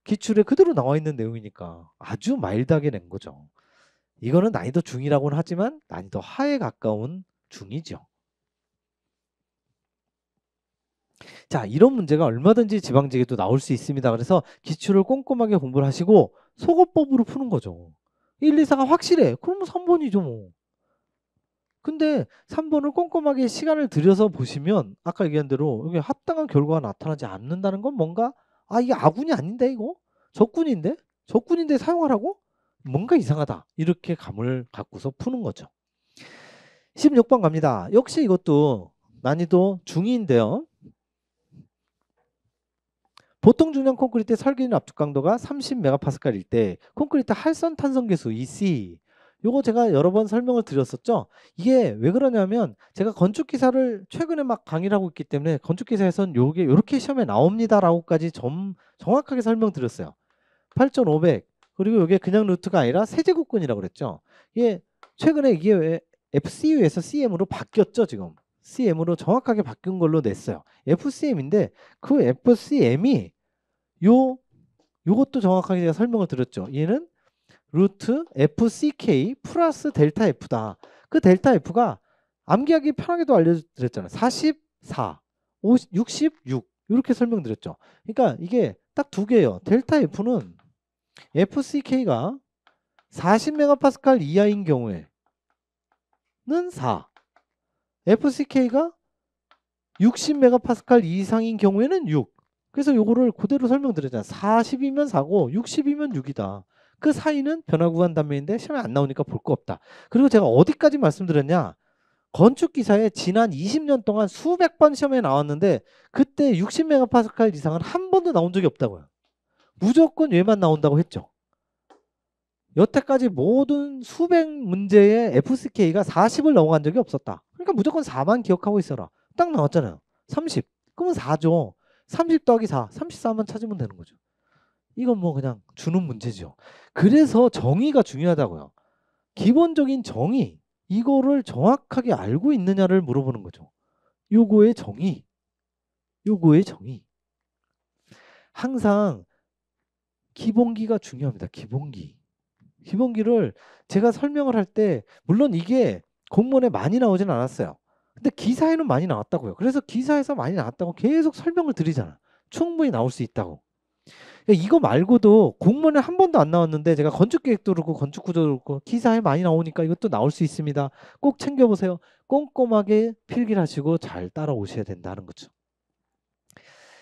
기출에 그대로 나와 있는 내용이니까 아주 마일드하게 낸 거죠. 이거는 난이도 중이라고는 하지만 난이도 하에 가까운 중이죠. 자, 이런 문제가 얼마든지 지방직에도 나올 수 있습니다. 그래서 기출을 꼼꼼하게 공부를 하시고 속어법으로 푸는 거죠. 1, 2, 4가 확실해. 그러면 3번이죠 뭐. 근데 3번을 꼼꼼하게 시간을 들여서 보시면 아까 얘기한 대로 여기 합당한 결과가 나타나지 않는다는 건 뭔가 이게 아군이 아닌데 이거? 적군인데? 적군인데 사용하라고? 뭔가 이상하다. 이렇게 감을 갖고서 푸는 거죠. 16번 갑니다. 역시 이것도 난이도 중인데요. 보통 중량 콘크리트 설계인 압축 강도가 30메가파스칼일 때 콘크리트 할선 탄성 계수 EC, 요거 제가 여러 번 설명을 드렸었죠. 이게 왜 그러냐면 제가 건축 기사를 최근에 막 강의를 하고 있기 때문에 건축 기사에선 요게 요렇게 시험에 나옵니다라고까지 정확하게 설명드렸어요. 8,500 그리고 요게 그냥 루트가 아니라 세제곱근이라고 그랬죠. 이게 최근에 이게 왜 FCU에서 CM으로 바뀌었죠, 지금. CM으로 정확하게 바뀐 걸로 냈어요. FCM인데 그 FCM이 요것도 정확하게 제가 설명을 드렸죠. 얘는 루트 FCK 플러스 델타 F다. 그 델타 F가 암기하기 편하게도 알려드렸잖아요. 44, 50, 66 이렇게 설명드렸죠. 그러니까 이게 딱 두 개예요. 델타 F는 FCK가 40메가파스칼 이하인 경우에는 4, FCK가 60메가파스칼 이상인 경우에는 6. 그래서 요거를 그대로 설명드렸잖아요. 40이면 4고 60이면 6이다. 그 사이는 변화 구간 단면인데 시험에 안 나오니까 볼 거 없다. 그리고 제가 어디까지 말씀드렸냐? 건축 기사에 지난 20년 동안 수백 번 시험에 나왔는데 그때 60메가파스칼 이상은 한 번도 나온 적이 없다고요. 무조건 얘만 나온다고 했죠. 여태까지 모든 수백 문제의 FCK가 40을 넘어간 적이 없었다. 그러니까 무조건 4만 기억하고 있어라. 딱 나왔잖아요. 30. 그러면 4죠. 30 더하기 4. 34만 찾으면 되는 거죠. 이건 뭐 그냥 주는 문제죠. 그래서 정의가 중요하다고요. 기본적인 정의. 이거를 정확하게 알고 있느냐를 물어보는 거죠. 요거의 정의. 요거의 정의. 항상 기본기가 중요합니다. 기본기. 기본기를 제가 설명을 할 때 물론 이게 공문에 많이 나오진 않았어요. 근데 기사에는 많이 나왔다고요. 그래서 기사에서 많이 나왔다고 계속 설명을 드리잖아. 충분히 나올 수 있다고. 그러니까 이거 말고도 공문에 한 번도 안 나왔는데 제가 건축계획도 그렇고 건축구조도 그렇고 기사에 많이 나오니까 이것도 나올 수 있습니다. 꼭 챙겨보세요. 꼼꼼하게 필기를 하시고 잘 따라오셔야 된다는 거죠.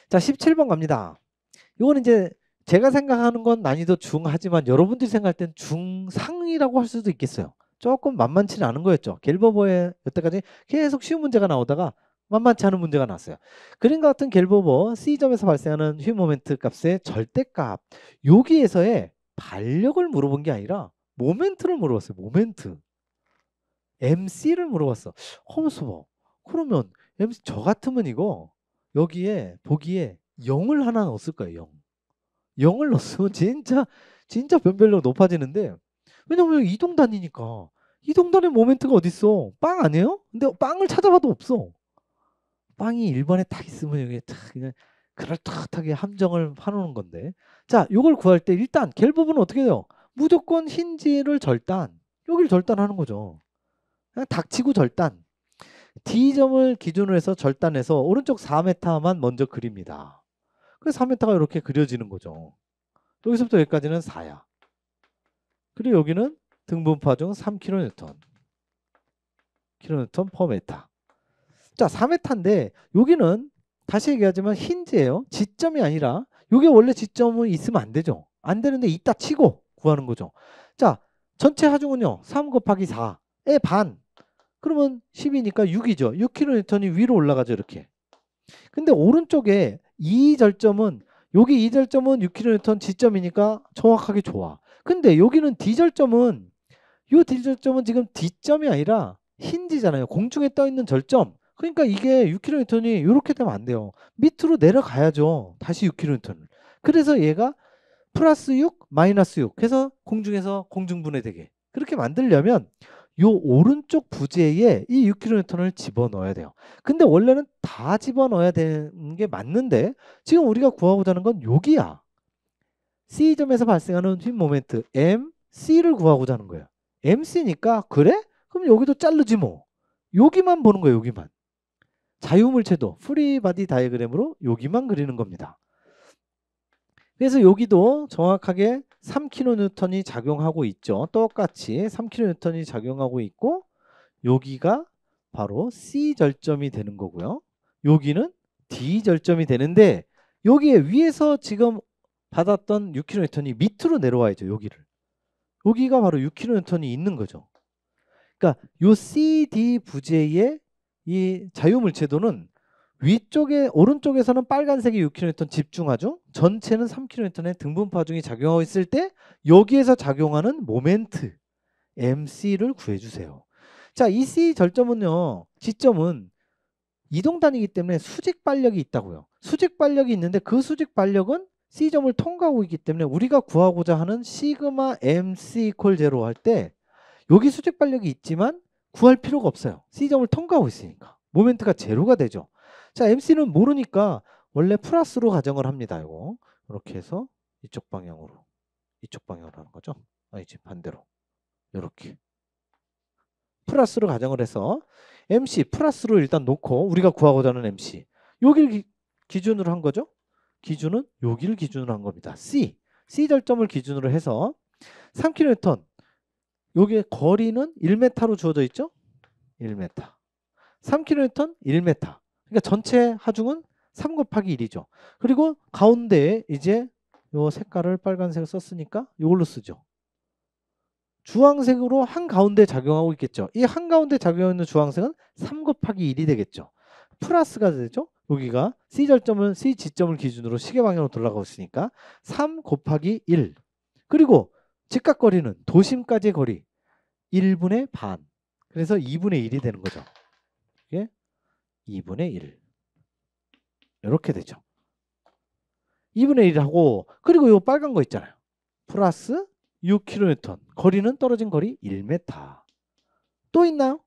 자, 17번 갑니다. 이거는 이제 제가 생각하는 건 난이도 중하지만 여러분들이 생각할 땐 중상이라고 할 수도 있겠어요. 조금 만만치는 않은 거였죠. 갤버버에 여태까지 계속 쉬운 문제가 나오다가 만만치 않은 문제가 나왔어요. 그림과 같은 갤버버 C점에서 발생하는 휘 모멘트 값의 절대값. 여기에서의 반력을 물어본 게 아니라 모멘트를 물어봤어요. 모멘트. MC를 물어봤어. 허무서 봐. 그러면 MC 저 같으면 이거 여기에 보기에 0을 하나 넣었을 거예요. 0. 0을 넣었으면 진짜 변별력 높아지는데 왜냐면 이동단위니까 이동단위 모멘트가 어딨어? 빵 아니에요? 근데 빵을 찾아봐도 없어. 빵이 1번에 딱 있으면 여기 딱 그냥 그럴듯하게 함정을 파놓는 건데 자 요걸 구할 때 일단 갤버브는 어떻게 돼요? 무조건 힌지를 절단 여기를 절단하는 거죠. 그냥 닥치고 절단 D점을 기준으로 해서 절단해서 오른쪽 4m만 먼저 그립니다. 그래서 4m가 이렇게 그려지는 거죠. 여기서부터 여기까지는 4야. 그리고 여기는 등분파 중 3kN. kN per 메타. 자, 4m인데 여기는 다시 얘기하지만 힌지예요. 지점이 아니라 여기 원래 지점은 있으면 안 되죠. 안 되는데 이따 치고 구하는 거죠. 자, 전체 하중은요. 3 곱하기 4의 반. 그러면 10이니까 6이죠. 6kN이 위로 올라가죠. 이렇게. 근데 오른쪽에 이 절점은 여기 이 절점은 6kN 지점이니까 정확하게 좋아. 근데 여기는 D절점은 이 D절점은 지금 D점이 아니라 힌지잖아요. 공중에 떠 있는 절점. 그러니까 이게 6kN이 이렇게 되면 안 돼요. 밑으로 내려가야죠. 다시 6kN. 그래서 얘가 플러스 6, 마이너스 6 해서 공중에서 공중분해되게 그렇게 만들려면 요 오른쪽 부재에 이 6kN을 집어넣어야 돼요. 근데 원래는 다 집어넣어야 되는 게 맞는데 지금 우리가 구하고자 하는 건 여기야. C점에서 발생하는 휜 모멘트 MC를 구하고자 하는 거예요. MC니까 그래? 그럼 여기도 자르지 뭐. 여기만 보는 거예요. 여기만. 자유물체도 프리바디 다이어그램으로 여기만 그리는 겁니다. 그래서 여기도 정확하게 3kN이 작용하고 있죠. 똑같이 3kN이 작용하고 있고 여기가 바로 C절점이 되는 거고요. 여기는 D절점이 되는데 여기에 위에서 지금 받았던 6kN이 밑으로 내려와야죠. 여기가 바로 6kN이 있는 거죠. 그러니까 요 CD 부재의 이 자유물체도는 위쪽에 오른쪽에서는 빨간색이 6kN 집중하죠. 전체는 3kN의 등분파중이 작용하고 있을 때 여기에서 작용하는 모멘트 MC를 구해주세요. 자, 이 C 절점은요. 지점은 이동단이기 때문에 수직 반력이 있다고요. 수직 반력이 있는데 그 수직 반력은 C점을 통과하고 있기 때문에 우리가 구하고자 하는 시그마 MC 이퀄 제로 할 때 여기 수직 반력이 있지만 구할 필요가 없어요. C점을 통과하고 있으니까. 모멘트가 제로가 되죠. 자, MC는 모르니까 원래 플러스로 가정을 합니다. 이거 이렇게 해서 이쪽 방향으로 하는 거죠. 아니지 반대로 이렇게 플러스로 가정을 해서 MC 플러스로 일단 놓고 우리가 구하고자 하는 MC 여기를 기준으로 한 거죠. 기준은 여기를 기준으로 한 겁니다. C 절점을 기준으로 해서 3kN 여기에 거리는 1m로 주어져 있죠. 1m 3kN 1m 그러니까 전체 하중은 3 곱하기 1이죠. 그리고 가운데에 이제 요 색깔을 빨간색을 썼으니까 이걸로 쓰죠. 주황색으로 한가운데 작용하고 있겠죠. 이 한가운데 작용하는 주황색은 3 곱하기 1이 되겠죠. 플러스가 되죠. 여기가 C 지점을 기준으로 시계 방향으로 돌아가고 있으니까 3 곱하기 1. 그리고 직각거리는 도심까지의 거리 1분의 반. 그래서 2분의 1이 되는 거죠. 이게 2분의 1. 이렇게 되죠. 2분의 1하고 그리고 이 빨간 거 있잖아요. 플러스 6kN. 거리는 떨어진 거리 1m. 또 있나요?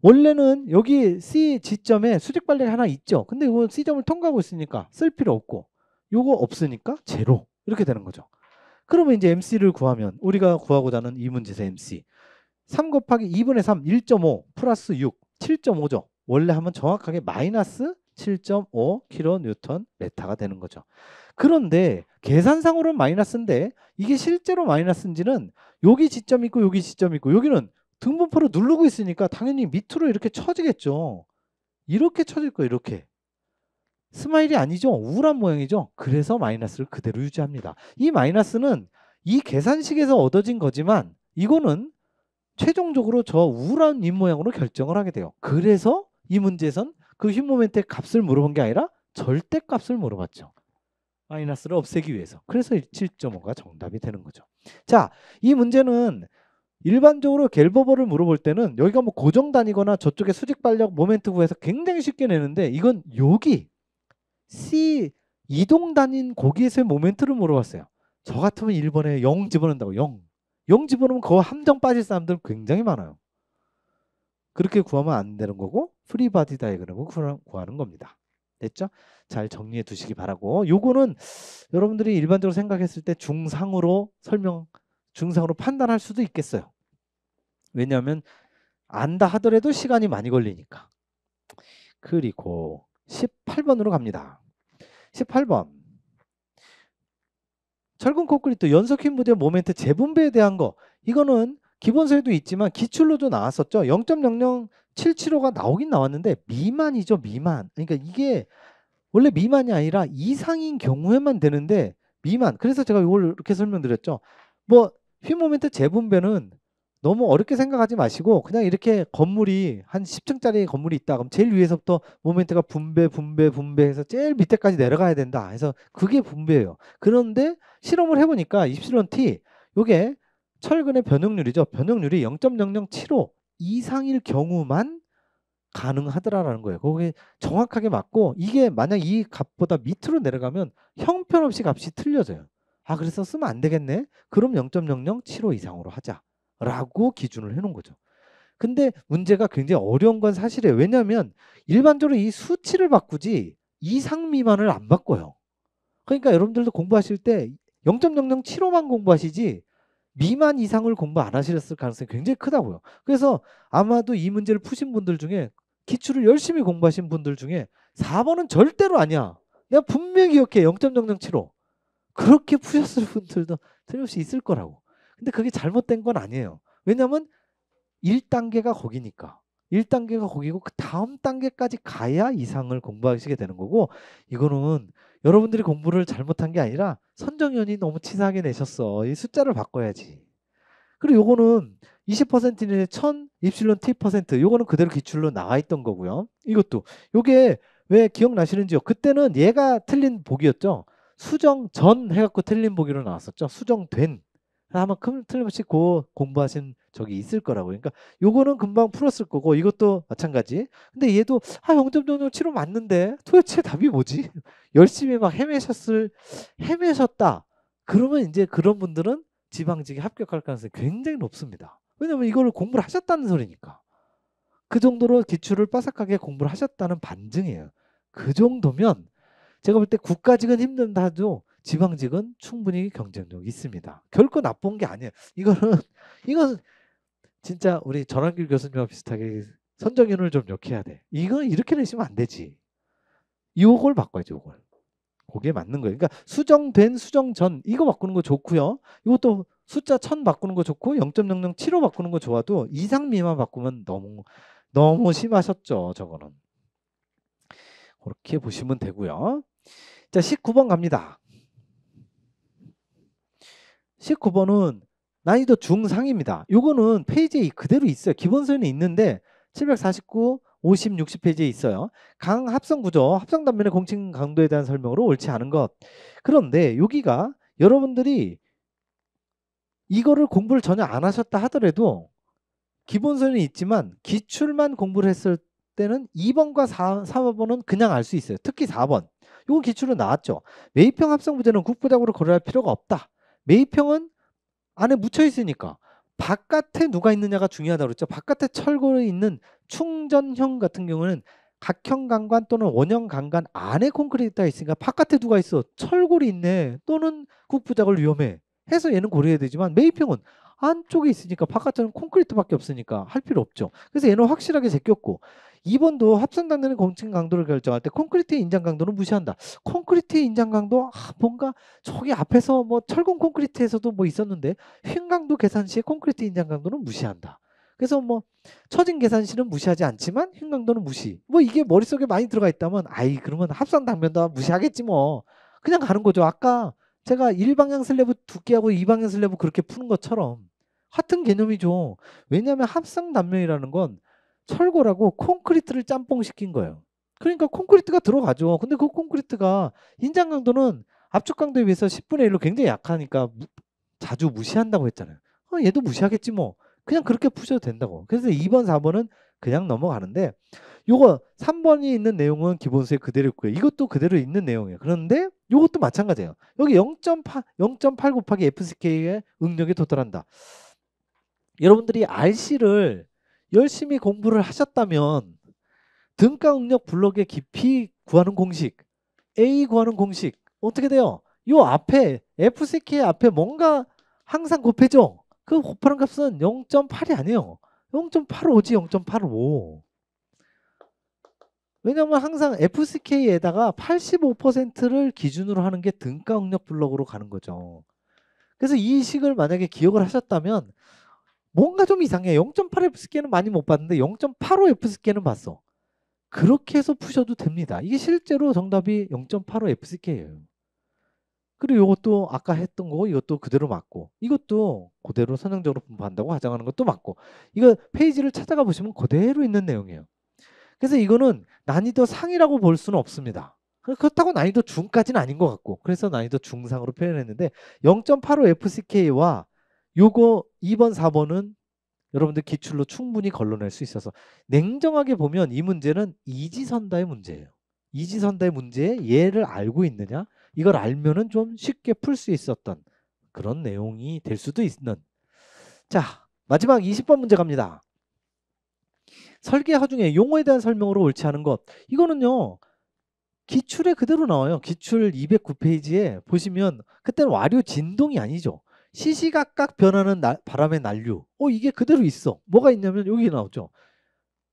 원래는 여기 C 지점에 수직 발력이 하나 있죠. 근데 이거 C점을 통과하고 있으니까 쓸 필요 없고 요거 없으니까 제로. 이렇게 되는 거죠. 그러면 이제 MC를 구하면 우리가 구하고자 하는 이 문제에서 MC 3 곱하기 2분의 3 1.5 플러스 6 7.5죠. 원래 하면 정확하게 마이너스 7.5kN 메타가 되는 거죠. 그런데 계산상으로는 마이너스인데 이게 실제로 마이너스인지는 여기 지점이 있고 여기 지점이 있고 여기는 등분포를 누르고 있으니까 당연히 밑으로 이렇게 쳐지겠죠. 이렇게 쳐질 거예요. 이렇게. 스마일이 아니죠. 우울한 모양이죠. 그래서 마이너스를 그대로 유지합니다. 이 마이너스는 이 계산식에서 얻어진 거지만 이거는 최종적으로 저 우울한 입 모양으로 결정을 하게 돼요. 그래서 이 문제에선 그 휨 모멘트의 값을 물어본 게 아니라 절대값을 물어봤죠. 마이너스를 없애기 위해서. 그래서 7.5가 정답이 되는 거죠. 자, 이 문제는 일반적으로 갤버버를 물어볼 때는 여기가 뭐 고정 단위거나 저쪽에 수직 발력 모멘트 구해서 굉장히 쉽게 내는데 이건 여기 C 이동 단위인 거기에서의 모멘트를 물어봤어요. 저 같으면 1번에 0 집어넣는다고 0. 0 집어넣으면 그 함정 빠질 사람들 굉장히 많아요. 그렇게 구하면 안 되는 거고 프리바디 다이어그램을 구하는 겁니다. 됐죠? 잘 정리해 두시기 바라고 요거는 여러분들이 일반적으로 생각했을 때 중상으로 판단할 수도 있겠어요. 왜냐하면 안다 하더라도 시간이 많이 걸리니까. 그리고 18번으로 갑니다. 18번 철근 콘크리트 연속 힘 부대 모멘트 재분배에 대한 거 이거는 기본서에도 있지만 기출로도 나왔었죠. 0.00775가 나오긴 나왔는데 미만이죠. 미만. 그러니까 이게 원래 미만이 아니라 이상인 경우에만 되는데 미만. 그래서 제가 이걸 이렇게 설명드렸죠. 뭐 휨 모멘트 재분배는 너무 어렵게 생각하지 마시고 그냥 이렇게 건물이 한 10층짜리 건물이 있다. 그럼 제일 위에서부터 모멘트가 분배해서 제일 밑에까지 내려가야 된다. 해서 그게 분배예요. 그런데 실험을 해보니까 입실론 T 요게 철근의 변형률이죠. 변형률이 0.0075 이상일 경우만 가능하더라라는 거예요. 그게 정확하게 맞고 이게 만약 이 값보다 밑으로 내려가면 형편없이 값이 틀려져요. 아 그래서 쓰면 안 되겠네. 그럼 0.0075 이상으로 하자라고 기준을 해놓은 거죠. 근데 문제가 굉장히 어려운 건 사실이에요. 왜냐하면 일반적으로 이 수치를 바꾸지 이상 미만을 안 바꿔요. 그러니까 여러분들도 공부하실 때 0.0075만 공부하시지 미만 이상을 공부 안 하셨을 가능성이 굉장히 크다고요. 그래서 아마도 이 문제를 푸신 분들 중에 기출을 열심히 공부하신 분들 중에 4번은 절대로 아니야. 내가 분명히 기억해. 0.0075. 그렇게 푸셨을 분들도 틀림없이 있을 거라고. 근데 그게 잘못된 건 아니에요. 왜냐하면 1단계가 거기니까. 1단계가 거기고 그 다음 단계까지 가야 이상을 공부하시게 되는 거고 이거는 여러분들이 공부를 잘못한 게 아니라 선정위원이 너무 치사하게 내셨어. 이 숫자를 바꿔야지. 그리고 요거는 20% 이내 1000 입실론 T% 요거는 그대로 기출로 나와 있던 거고요. 이것도 요게 왜 기억나시는지요? 그때는 얘가 틀린 보기였죠. 수정 전 해갖고 틀린 보기로 나왔었죠. 수정된. 아마 틀림없이 공부하신 적이 있을 거라고. 그러니까 요거는 금방 풀었을 거고 이것도 마찬가지. 근데 얘도 0.075 맞는데 도대체 답이 뭐지? 열심히 막 헤매셨다. 그러면 이제 그런 분들은 지방직에 합격할 가능성이 굉장히 높습니다. 왜냐면 이거를 공부를 하셨다는 소리니까. 그 정도로 기출을 빠삭하게 공부를 하셨다는 반증이에요. 그 정도면 제가 볼 때 국가직은 힘든다 하도 지방직은 충분히 경쟁력이 있습니다. 결코 나쁜 게 아니에요. 이건 진짜 우리 전환길 교수님과 비슷하게 선정연을 좀 욕해야 돼. 이건 이렇게 내시면 안 되지. 요걸 바꿔야지, 요걸. 그게 맞는 거예요. 그러니까 수정된 수정전 이거 바꾸는 거 좋고요. 이것도 숫자 1000 바꾸는 거 좋고 0.007로 바꾸는 거 좋아도 이상 미만 바꾸면 너무 심하셨죠. 저거는. 그렇게 보시면 되고요. 자, 19번 갑니다. 19번은 난이도 중상입니다. 요거는 페이지에 그대로 있어요. 기본서에는 있는데 749, 50, 60페이지에 있어요. 합성 구조, 합성 단면의 공칭 강도에 대한 설명으로 옳지 않은 것. 그런데 여기가 여러분들이 이거를 공부를 전혀 안 하셨다 하더라도 기본서는 있지만 기출만 공부를 했을 때는 2번과 4번은 그냥 알 수 있어요. 특히 4번. 이건 기출은 나왔죠. 매입형 합성 부재는 국부작으로 거래할 필요가 없다. 매입형은 안에 묻혀 있으니까 바깥에 누가 있느냐가 중요하다고 그랬죠. 바깥에 철골이 있는 충전형 같은 경우는 각형 강관 또는 원형 강관 안에 콘크리트가 있으니까 바깥에 누가 있어? 철골이 있네. 또는 국부작을 위험해. 해서 얘는 고려해야 되지만 매입형은 안쪽에 있으니까 바깥에는 콘크리트밖에 없으니까 할 필요 없죠. 그래서 얘는 확실하게 제꼈고 2번도 합성단면의 공칭 강도를 결정할 때 콘크리트의 인장 강도는 무시한다. 콘크리트의 인장 강도 뭔가 저기 앞에서 뭐 철근 콘크리트에서도 뭐 있었는데 휭 강도 계산 시에 콘크리트 인장 강도는 무시한다. 그래서 뭐 처진 계산 시는 무시하지 않지만 휭 강도는 무시. 뭐 이게 머릿속에 많이 들어가 있다면 아이 그러면 합성 단면도 무시하겠지 뭐. 그냥 가는 거죠. 아까 제가 1방향 슬래브 두께하고 2방향 슬래브 그렇게 푸는 것처럼 같은 개념이죠. 왜냐하면 합성 단면이라는 건 철골하고 콘크리트를 짬뽕시킨 거예요. 그러니까 콘크리트가 들어가죠. 근데 그 콘크리트가 인장 강도는 압축 강도에 비해서 10분의 1로 굉장히 약하니까 자주 무시한다고 했잖아요. 얘도 무시하겠지 뭐. 그냥 그렇게 푸셔도 된다고. 그래서 2번, 4번은 그냥 넘어가는데 요거 3번이 있는 내용은 기본서에 그대로 있고요. 이것도 그대로 있는 내용이에요. 그런데 요것도 마찬가지예요. 여기 0.8 곱하기 FCK의 응력에 도달한다. 여러분들이 RC를 열심히 공부를 하셨다면 등가 응력 블록의 깊이 구하는 공식, A 구하는 공식 어떻게 돼요? 요 앞에 FCK 앞에 뭔가 항상 곱해져. 그 곱하는 값은 0.8이 아니에요. 0.85지 0.85. 왜냐면 항상 FCK에다가 85%를 기준으로 하는 게 등가 응력 블록으로 가는 거죠. 그래서 이 식을 만약에 기억을 하셨다면 뭔가 좀 이상해. 0.8 FCK는 많이 못 봤는데 0.85 FCK는 봤어. 그렇게 해서 푸셔도 됩니다. 이게 실제로 정답이 0.85 FCK예요. 그리고 이것도 아까 했던 거 이것도 그대로 맞고 이것도 그대로 선형적으로 분포한다고 가정하는 것도 맞고 이거 페이지를 찾아가 보시면 그대로 있는 내용이에요. 그래서 이거는 난이도 상이라고 볼 수는 없습니다. 그렇다고 난이도 중까지는 아닌 것 같고 그래서 난이도 중상으로 표현했는데 0.85 FCK와 요거 2번 4번은 여러분들 기출로 충분히 걸러낼 수 있어서 냉정하게 보면 이 문제는 이지선다의 문제예요. 이지선다의 문제에 얘를 알고 있느냐 이걸 알면은 좀 쉽게 풀 수 있었던 그런 내용이 될 수도 있는. 자 마지막 20번 문제 갑니다. 설계하 중에 용어에 대한 설명으로 옳지 않은 것. 이거는요. 기출에 그대로 나와요. 기출 209페이지에 보시면 그때는 와류 진동이 아니죠. 시시각각 변하는 바람의 난류. 이게 그대로 있어. 뭐가 있냐면 여기 나오죠.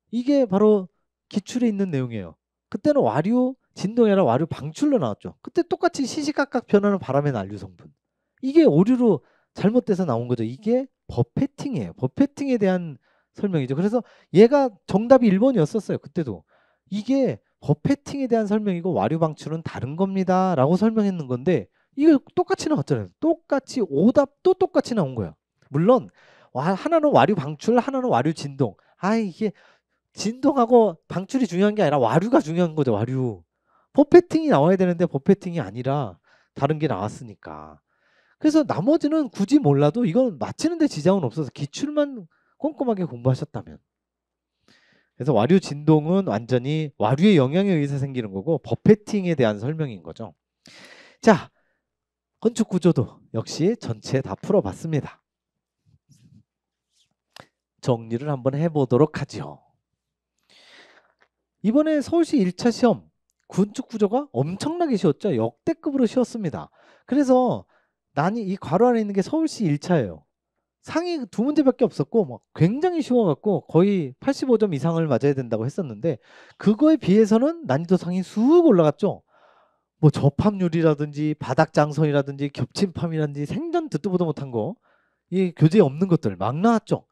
이게 바로 기출에 있는 내용이에요. 그때는 와류 진동이 아니라 와류 방출로 나왔죠. 그때 똑같이 시시각각 변하는 바람의 난류 성분. 이게 오류로 잘못돼서 나온 거죠. 이게 버패팅이에요. 버패팅에 대한 설명이죠. 그래서 얘가 정답이 1번이었었어요. 그때도. 이게 버패팅에 대한 설명이고 와류 방출은 다른 겁니다. 라고 설명했는 건데 이거 똑같이 나왔잖아요. 똑같이 오답도 똑같이 나온 거야. 물론 하나는 와류 방출, 하나는 와류 진동. 이게 진동하고 방출이 중요한 게 아니라 와류가 중요한 거죠. 와류. 버패팅이 나와야 되는데 버패팅이 아니라 다른 게 나왔으니까. 그래서 나머지는 굳이 몰라도 이건 맞히는데 지장은 없어서 기출만 꼼꼼하게 공부하셨다면. 그래서 와류 진동은 완전히 와류의 영향에 의해서 생기는 거고 버패팅에 대한 설명인 거죠. 자, 건축 구조도 역시 전체 다 풀어봤습니다. 정리를 한번 해보도록 하죠. 이번에 서울시 1차 시험 건축 구조가 엄청나게 쉬웠죠. 역대급으로 쉬웠습니다. 그래서 이 괄호 안에 있는 게 서울시 1차예요. 상위 2문제밖에 없었고 뭐 굉장히 쉬워갖고 거의 85점 이상을 맞아야 된다고 했었는데 그거에 비해서는 난이도 상이 쑥 올라갔죠. 뭐 접합률이라든지 바닥장선이라든지 겹침팜이라든지 생전 듣도 보도 못한 거 이 교재에 없는 것들 막 나왔죠.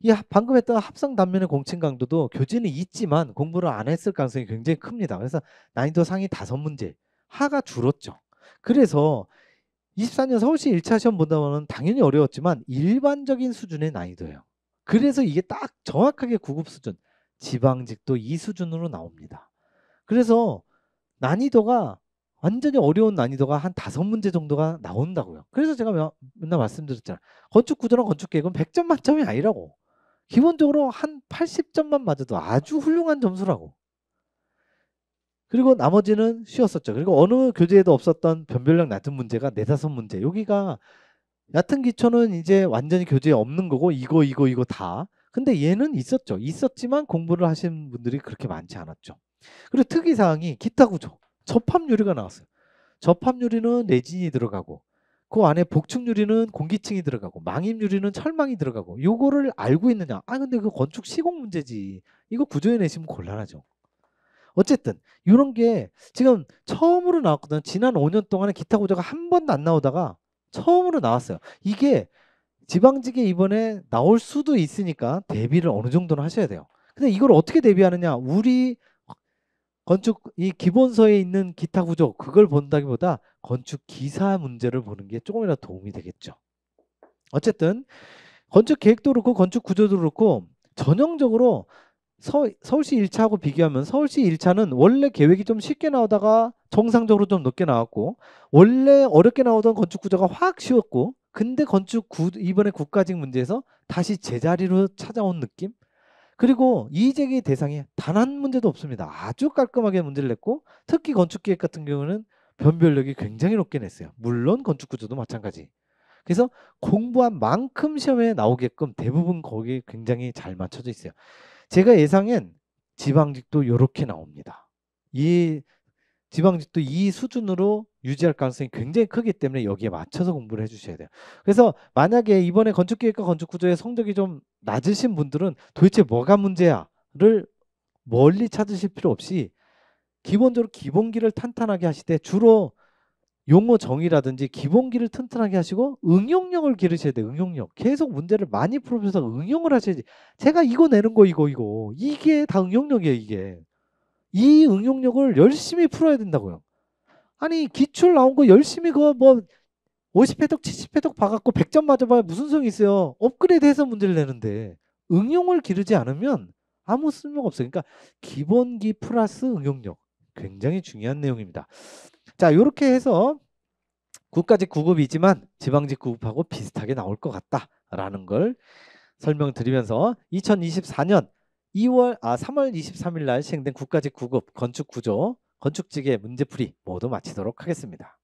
이 방금 했던 합성 단면의 공칭 강도도 교재는 있지만 공부를 안 했을 가능성이 굉장히 큽니다. 그래서 난이도 상위 5문제 하가 줄었죠. 그래서 24년 서울시 1차 시험 본다면 당연히 어려웠지만 일반적인 수준의 난이도예요. 그래서 이게 딱 정확하게 9급 수준, 지방직도 이 수준으로 나옵니다. 그래서 난이도가 완전히 어려운 난이도가 한 5문제 정도가 나온다고요. 그래서 제가 맨날 말씀드렸잖아요. 건축 구조랑 건축 계획은 100점 만점이 아니라고. 기본적으로 한 80점만 맞아도 아주 훌륭한 점수라고. 그리고 나머지는 쉬웠었죠. 그리고 어느 교재에도 없었던 변별력 낮은 문제가 4-5문제. 여기가 얕은 기초는 이제 완전히 교재에 없는 거고 이거 다. 근데 얘는 있었죠. 있었지만 공부를 하신 분들이 그렇게 많지 않았죠. 그리고 특이사항이 기타 구조. 접합유리가 나왔어요. 접합유리는 내진이 들어가고 그 안에 복층유리는 공기층이 들어가고 망임유리는 철망이 들어가고 요거를 알고 있느냐. 아 근데 그 건축 시공 문제지. 이거 구조에 내시면 곤란하죠. 어쨌든 이런 게 지금 처음으로 나왔거든. 지난 5년 동안에 기타 구조가 한 번도 안 나오다가 처음으로 나왔어요. 이게 지방직에 이번에 나올 수도 있으니까 대비를 어느 정도는 하셔야 돼요. 근데 이걸 어떻게 대비하느냐? 우리 건축 이 기본서에 있는 기타 구조 그걸 본다기보다 건축 기사 문제를 보는 게 조금이라도 도움이 되겠죠. 어쨌든 건축 계획도 그렇고 건축 구조도 그렇고 전형적으로 서울시 1차하고 비교하면 서울시 1차는 원래 계획이 좀 쉽게 나오다가 정상적으로 좀 높게 나왔고 원래 어렵게 나오던 건축 구조가 확 쉬웠고 근데 이번에 국가직 문제에서 다시 제자리로 찾아온 느낌? 그리고 이의제기 대상이 단 한 문제도 없습니다. 아주 깔끔하게 문제를 냈고 특히 건축기획 같은 경우는 변별력이 굉장히 높게 냈어요. 물론 건축구조도 마찬가지. 그래서 공부한 만큼 시험에 나오게끔 대부분 거기에 굉장히 잘 맞춰져 있어요. 제가 예상엔 지방직도 이렇게 나옵니다. 이 지방직도 이 수준으로 유지할 가능성이 굉장히 크기 때문에 여기에 맞춰서 공부를 해주셔야 돼요. 그래서 만약에 이번에 건축기획과 건축구조의 성적이 좀 낮으신 분들은 도대체 뭐가 문제야를 멀리 찾으실 필요 없이 기본적으로 기본기를 탄탄하게 하시되 주로 용어 정의라든지 기본기를 튼튼하게 하시고 응용력을 기르셔야 돼요. 응용력. 계속 문제를 많이 풀면서 응용을 하셔야지. 제가 이거 내는 거 이거 이게 다 응용력이에요. 이게. 이 응용력을 열심히 풀어야 된다고요. 아니 기출 나온 거 열심히 그거 뭐 50회독 70회독 봐갖고 100점 맞아봐야 무슨 소용이 있어요. 업그레이드해서 문제를 내는데 응용을 기르지 않으면 아무 쓸모가 없어요. 그러니까 기본기 플러스 응용력 굉장히 중요한 내용입니다. 자 이렇게 해서 국가직 9급이지만 지방직 9급하고 비슷하게 나올 것 같다라는 걸 설명드리면서 2024년 3월 23일 날 시행된 국가직 9급 건축구조 건축직의 문제풀이 모두 마치도록 하겠습니다.